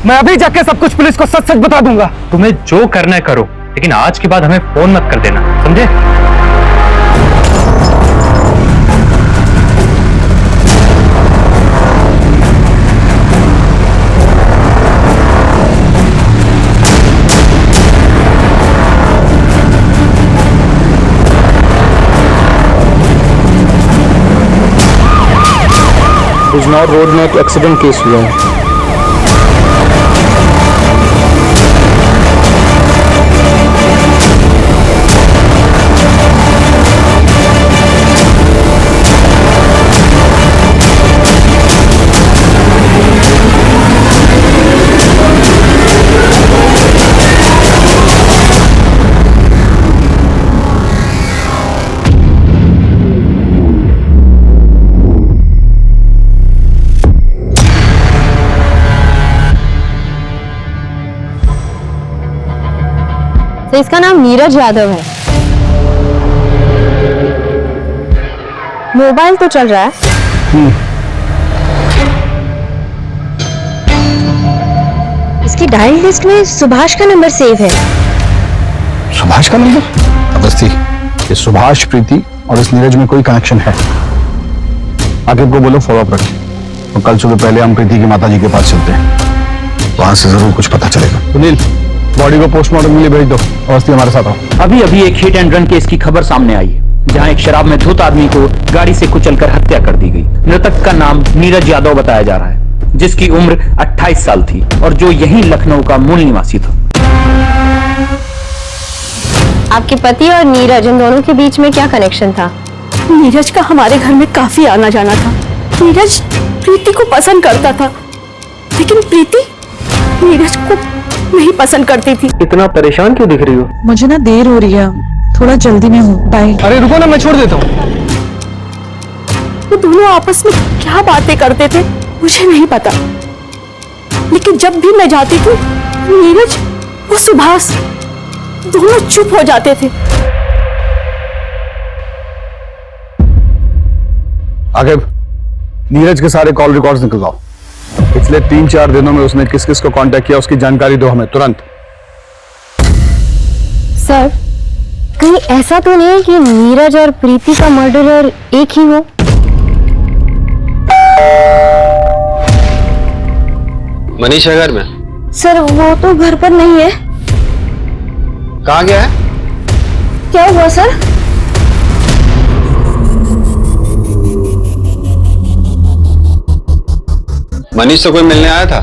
मैं अभी जाके सब कुछ पुलिस को सच सच बता दूंगा। तुम्हें जो करना है करो, लेकिन आज के बाद हमें फोन मत कर देना, समझे? बिजनौर रोड में एक एक्सीडेंट केस हुआ है। तो इसका नाम नीरज यादव है। मोबाइल तो चल रहा है। इसकी डायल लिस्ट में सुभाष का नंबर सेव है। सुभाष का नंबर? अवस्थी, ये सुभाष, प्रीति और इस नीरज में कोई कनेक्शन है? आकिब को बोलो फॉलो अप रखें और कल सुबह पहले हम प्रीति की माता जी के पास चलते हैं, वहां से जरूर कुछ पता चलेगा। सुनील, बॉडी को पोस्टमार्टम के लिए भेज दो। अवस्थी हमारे साथ आओ। अभी अभी एक हिट एंड रन केस की खबर सामने आई है, जहां एक शराब में धुत आदमी को गाड़ी से कुचलकर हत्या कर दी गई। मृतक का नाम नीरज यादव बताया जा रहा है, जिसकी उम्र 28 साल थी और जो यहीं लखनऊ का मूल निवासी था। आपके पति और नीरज, इन दोनों के बीच में क्या कनेक्शन था? नीरज का हमारे घर में काफी आना जाना था। नीरज प्रीति को पसंद करता था, लेकिन प्रीति नीरज को नहीं पसंद करती थी। इतना परेशान क्यों दिख रही हो? मुझे ना देर हो रही है, थोड़ा जल्दी में हूँ। बाय। अरे रुको ना, मैं छोड़ देता हूँ। वो दोनों आपस में क्या बातें करते थे मुझे नहीं पता, लेकिन जब भी मैं जाती थी नीरज, वो सुभाष, दोनों चुप हो जाते थे। आगे नीरज के सारे कॉल रिकॉर्ड्स निकलवाओ। पिछले 3-4 दिनों में उसने किस किस को कांटेक्ट किया, उसकी जानकारी दो हमें तुरंत। सर, कहीं ऐसा तो नहीं है कि नीरज और प्रीति का मर्डरर एक ही हो? मनीष है घर में? सर, वो तो घर पर नहीं है। कहाँ गया है? क्या हुआ सर? मनीष से कोई मिलने आया था?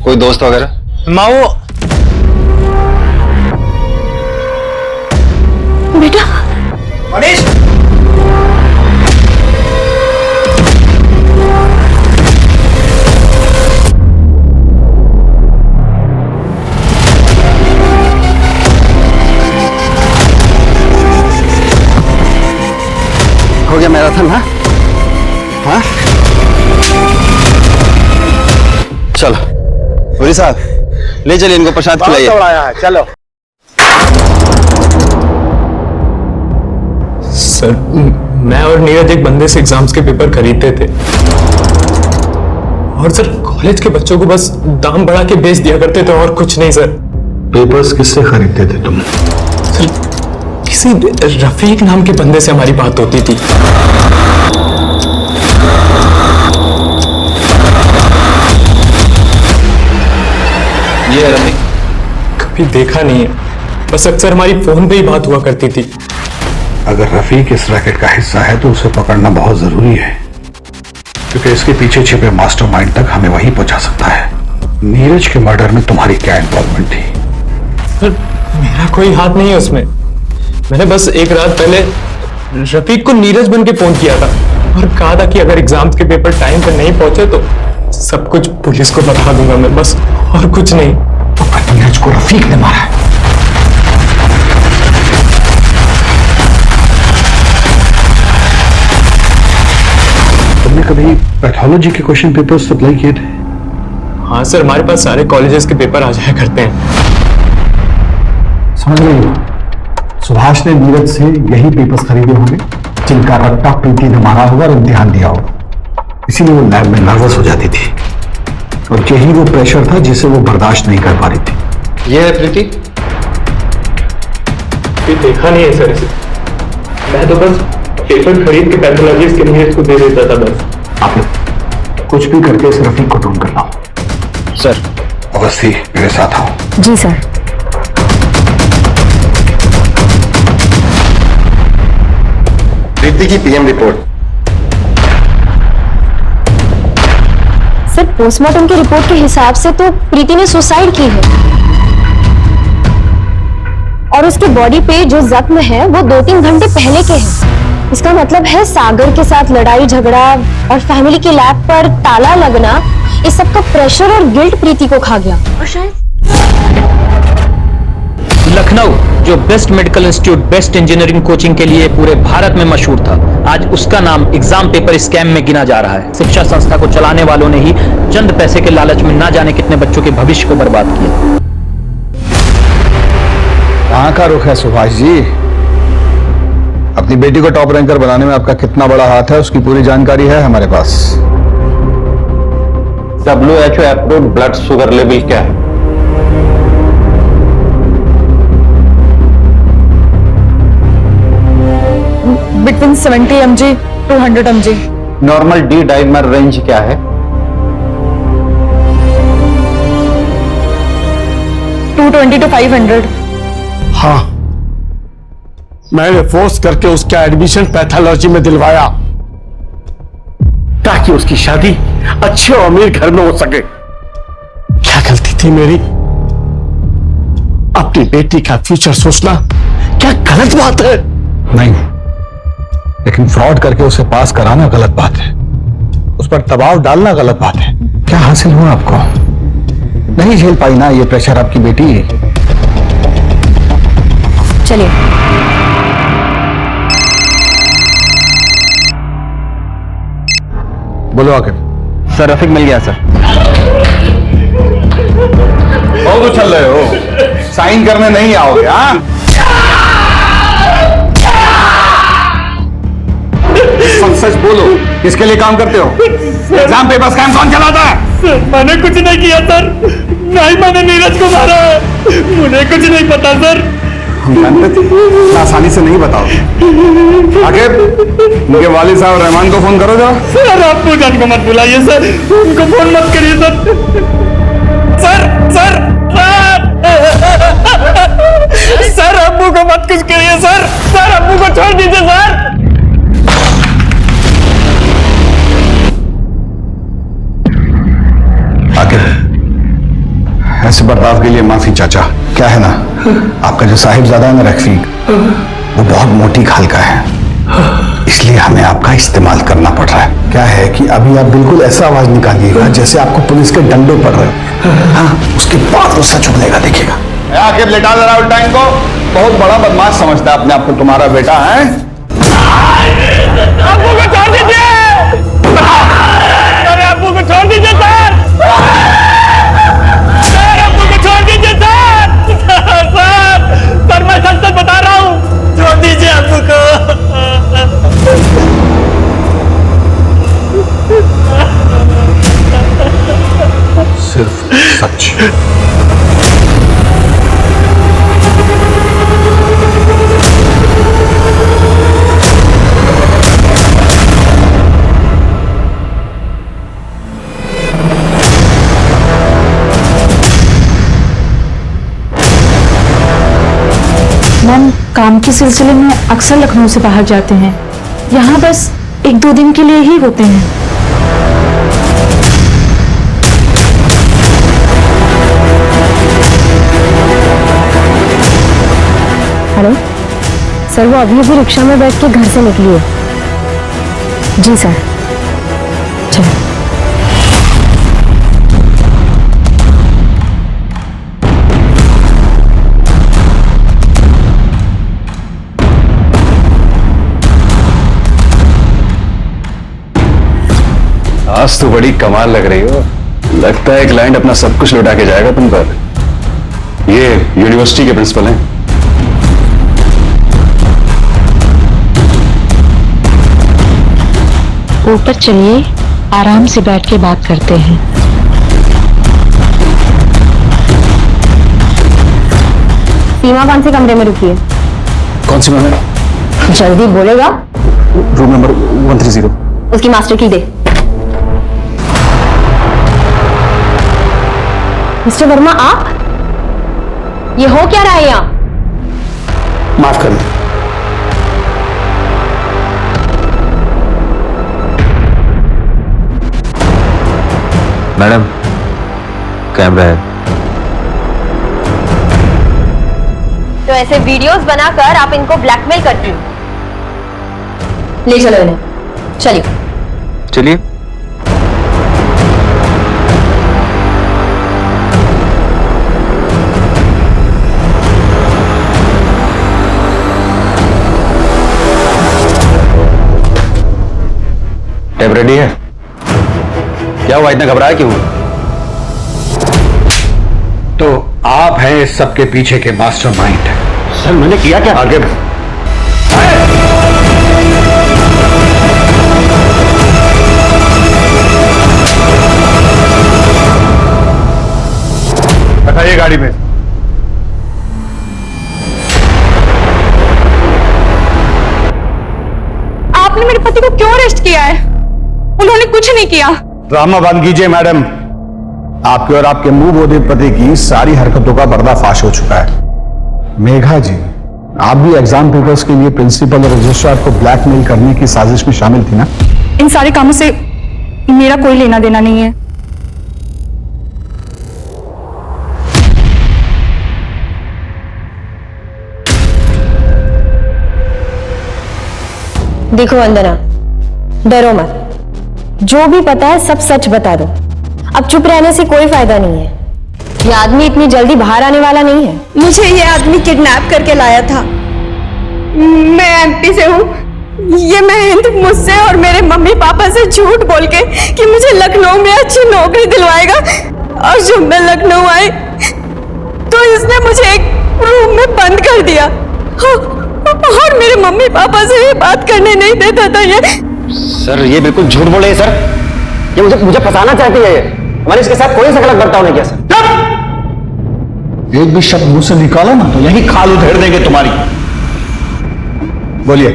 कोई दोस्त वगैरह? माँ, वो बेटा मनीष, हो गया मैराथन? हाँ, चलो पुरी साहब, ले चलिए इनको, प्रसाद खिलाइए। है, चलो। सर, मैं और नीरज एक बंदे से एग्जाम्स के पेपर खरीदते थे, और सर कॉलेज के बच्चों को बस दाम बढ़ा के बेच दिया करते थे और कुछ नहीं सर। पेपर्स किससे खरीदते थे तुम? सर, किसी रफीक नाम के बंदे से हमारी बात होती थी। ये रफीक कभी देखा नहीं है, बस अक्सर हमारी फोन पे ही बात हुआ करती थी। अगर रफीक इस रैकेट का हिस्सा है तो उसे पकड़ना बहुत जरूरी है, क्योंकि इसके पीछे छिपे मास्टरमाइंड तक हमें वहीं पहुंचा सकता है। नीरज के मर्डर में तुम्हारी क्या इन्वॉल्वमेंट थी? सर, मेरा कोई हाथ नहीं है उसमें। मैंने बस एक रात पहले रफीक को नीरज बन के फोन किया था और कहा था कि अगर एग्जाम्स के पेपर टाइम पर नहीं पहुंचे तो सब कुछ पुलिस को बता दूंगा मैं, बस, और कुछ नहीं। तो नीरज को रफीक ने मारा है। तुमने कभी पैथोलॉजी के क्वेश्चन पेपर सप्लाई किए थे? हाँ सर, हमारे पास सारे कॉलेजेस के पेपर आ जाया करते हैं। समझ रही हो, सुभाष ने नीरज से यही पेपर्स खरीदे होंगे जिनका रट्टा प्रीति ने मारा होगा और इम्तिहान दिया होगा, इसीलिए वो लैब में नर्वस हो जाती थी, और यही वो प्रेशर था जिसे वो बर्दाश्त नहीं कर पा रही थी। ये है प्रीति? ये देखा नहीं है सर इसे, मैं तो बस पेपर खरीद के पैथोलॉजिस्ट के नीरज को दे देता था बस। आप लोग कुछ भी करके इस रफीक को ढूंढ कर लाओ। सर। अवस्थी, मेरे साथ आओ। जी सर। प्रीति की पीएम रिपोर्ट। सर, पोस्टमार्टम की रिपोर्ट के हिसाब से तो प्रीति ने सुसाइड की है, और उसकी बॉडी पे जो जख्म है वो 2-3 घंटे पहले के हैं। इसका मतलब है सागर के साथ लड़ाई झगड़ा और फैमिली की लैब पर ताला लगना, इस सब का प्रेशर और गिल्ट प्रीति को खा गया। और शायद लखनऊ, जो best medical institute, best engineering coaching के लिए पूरे भारत में मशहूर था, आज उसका नाम एग्जाम पेपर स्कैम में गिना जा रहा है। शिक्षा संस्था को चलाने वालों ने ही चंद पैसे के लालच में ना जाने कितने बच्चों के भविष्य को बर्बाद किया। कहाँ का रुख है सुभाष जी? अपनी बेटी को टॉप रैंकर बनाने में आपका कितना बड़ा हाथ है उसकी पूरी जानकारी है हमारे पास। WHO approved blood sugar level क्या है? Between 70 mg to 100 mg। Normal D dimer range क्या है? 220 to 500। हाँ, मैंने फोर्स करके उसका एडमिशन पैथोलॉजी में दिलवाया ताकि उसकी शादी अच्छे और अमीर घर में हो सके। क्या गलती थी मेरी? अपनी बेटी का फ्यूचर सोचना क्या गलत बात है? नहीं, लेकिन फ्रॉड करके उसे पास कराना गलत बात है, उस पर दबाव डालना गलत बात है। क्या हासिल हुआ आपको? नहीं झेल पाई ना ये प्रेशर आपकी बेटी? चलिए। बोलो आखिर। सर रफीक मिल गया सर। बहुत उछल रहे हो, साइन करने नहीं आओगे? हाँ, सच बोलो, किसके लिए काम करते हो? एग्जाम पेपर स्कैम कौन चलाता है? मैंने कुछ नहीं किया सर, नहीं मैंने नीरज को मारा है, मुझे कुछ नहीं पता सर। हम जानते थे, इतना आसानी से नहीं बताओगे। आखिर उनके वालिद साहब रहमान को फोन करो जरा। सर आप पूजन को मत बुलाइए सर, उनको फोन मत करिए सर। सर सर सर अब्बू को मत कुछ करिए सर, सर अब्बू को छोड़ दीजिए सर। आखिर ऐसे बर्ताव के लिए माफी चाचा। क्या है ना, आपका जो साहिबजादा है ना रफीक, वो बहुत मोटी खाल का है, इसलिए हमें आपका इस्तेमाल करना पड़ रहा है। क्या है कि अभी आप बिल्कुल ऐसा आवाज निकालिएगा जैसे आपको पुलिस के डंडे पड़ रहे। हाँ, उसके बाद वो सच उगलेगा, देखिएगा। आखिर लेटा जरा उल्टा इनको, बहुत बड़ा बदमाश समझता है अपने आप को तुम्हारा बेटा है। अब्बू को छोड़ दीजिए, अरे अब्बू को छोड़ दीजिए सर, सर अब्बू को छोड़ दीजिए सर, सर मैं सच सच बता रहा हूँ, छोड़ दीजिए अब्बू को। सिर्फ सच। मैम काम के सिलसिले में अक्सर लखनऊ से बाहर जाते हैं, यहाँ बस 1-2 दिन के लिए ही होते हैं। हेलो सर, वो अभी अभी रिक्शा में बैठ के घर से निकली है। जी सर, चलो। आज तो बड़ी कमाल लग रही हो, लगता है क्लाइंट अपना सब कुछ लौटा के जाएगा तुम पर। ये यूनिवर्सिटी के प्रिंसिपल हैं। ऊपर चलिए, आराम से बैठ के बात करते हैं। सीमा कौन से कमरे में रुकी है? कौन सी मैम? जल्दी बोलेगा। Room number 130। उसकी मास्टर की दे। मिस्टर वर्मा, आप ये हो क्या रहा है यहाँ? माफ कर दो। मैडम कैमरा है। तो ऐसे वीडियोस बनाकर आप इनको ब्लैकमेल करती हो? ले चलो इन्हें, चलिए। चलिए। टैब रेडी है? क्या हुआ, इतना घबराया क्यों? तो आप हैं इस सबके पीछे के मास्टरमाइंड। सर मैंने किया क्या? आगे बैठाइए गाड़ी में। आपने मेरे पति को क्यों अरेस्ट किया है? उन्होंने कुछ नहीं किया। ड्रामा बंद कीजिए मैडम। आपके और आपके मुंह बोधे पति की सारी हरकतों का पर्दाफाश हो चुका है। मेघा जी, आप भी एग्जाम पेपर्स के लिए प्रिंसिपल और रजिस्ट्रार को ब्लैकमेल करने की साजिश में शामिल थी ना? इन सारे कामों से मेरा कोई लेना देना नहीं है। देखो वंदना, डरो मत। जो भी पता है सब सच बता दो। अब चुप रहने से कोई फायदा नहीं है। ये आदमी इतनी जल्दी बाहर आने वाला नहीं है। मुझे ये आदमी किडनैप करके लाया था। मैं एमपी से हूँ। ये महेंद्र मुझसे और मेरे मम्मी पापा से झूठ बोल के कि मुझे लखनऊ में अच्छी नौकरी दिलवाएगा, और जब मैं लखनऊ आई तो इसने मुझे एक रूम में बंद कर दिया और मेरे मम्मी पापा से भी बात करने नहीं देता था। ये सर ये बिल्कुल झूठ बोल रहे हैं सर। ये मुझे फंसाना चाहती है। हमारे इसके साथ कोई सा गलत बर्ताव नहीं किया सर। एक भी शब्द मुंह से निकाला ना तो यही खाल उधेड़ देंगे तुम्हारी। बोलिए।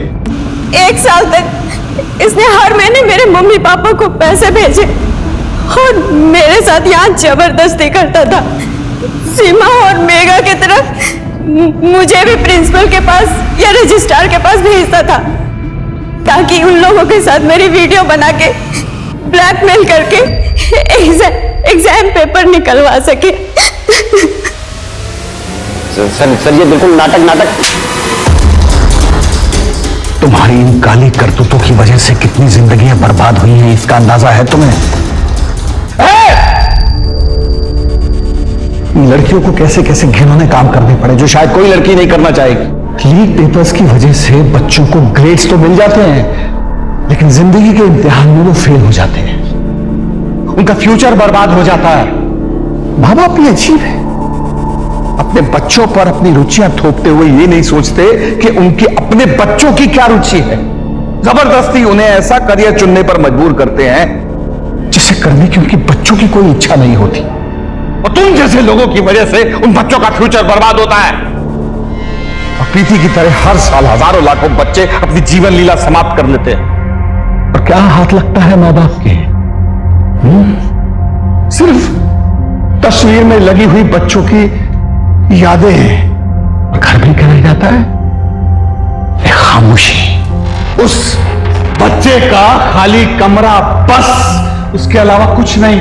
1 साल तक इसने हर महीने मेरे मम्मी पापा को पैसे भेजे और मेरे साथ यहाँ जबरदस्ती करता था। सीमा और मेघा की तरफ मुझे भी प्रिंसिपल के पास या रजिस्ट्रार के पास भेजता था, ताकि उन लोगों के साथ मेरी वीडियो बना के ब्लैकमेल करके एग्जाम पेपर निकलवा सके। सर ये बिल्कुल नाटक। तुम्हारी इन काली करतूतों की वजह से कितनी जिंदगियां बर्बाद हुई हैं, इसका अंदाजा है तुम्हें? लड़कियों को कैसे कैसे घिनौने काम करने पड़े जो शायद कोई लड़की नहीं करना चाहेगी। लीक पेपर्स की वजह से बच्चों को ग्रेड्स तो मिल जाते हैं, लेकिन जिंदगी के इम्तिहान में वो फेल हो जाते हैं, उनका फ्यूचर बर्बाद हो जाता है। माँ बाप भी अजीब है, अपने बच्चों पर अपनी रुचियां थोपते हुए ये नहीं सोचते कि उनके अपने बच्चों की क्या रुचि है। जबरदस्ती उन्हें ऐसा करियर चुनने पर मजबूर करते हैं जिसे करने की उनके बच्चों की कोई इच्छा नहीं होती, और तुम जैसे लोगों की वजह से उन बच्चों का फ्यूचर बर्बाद होता है। और प्रीति की तरह हर साल हजारों लाखों बच्चे अपनी जीवन लीला समाप्त कर लेते हैं। और क्या हाथ लगता है माँ बाप के? सिर्फ तस्वीर में लगी हुई बच्चों की यादें हैं। और घर में क्या रह जाता है? एक खामोशी। उस बच्चे का खाली कमरा, बस, उसके अलावा कुछ नहीं।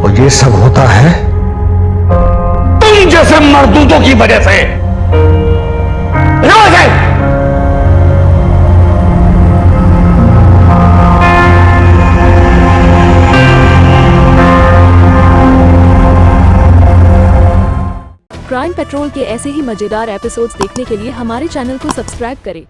और ये सब होता है तुम जैसे मर्दूदों की वजह से। क्राइम पेट्रोल के ऐसे ही मजेदार एपिसोड्स देखने के लिए हमारे चैनल को सब्सक्राइब करें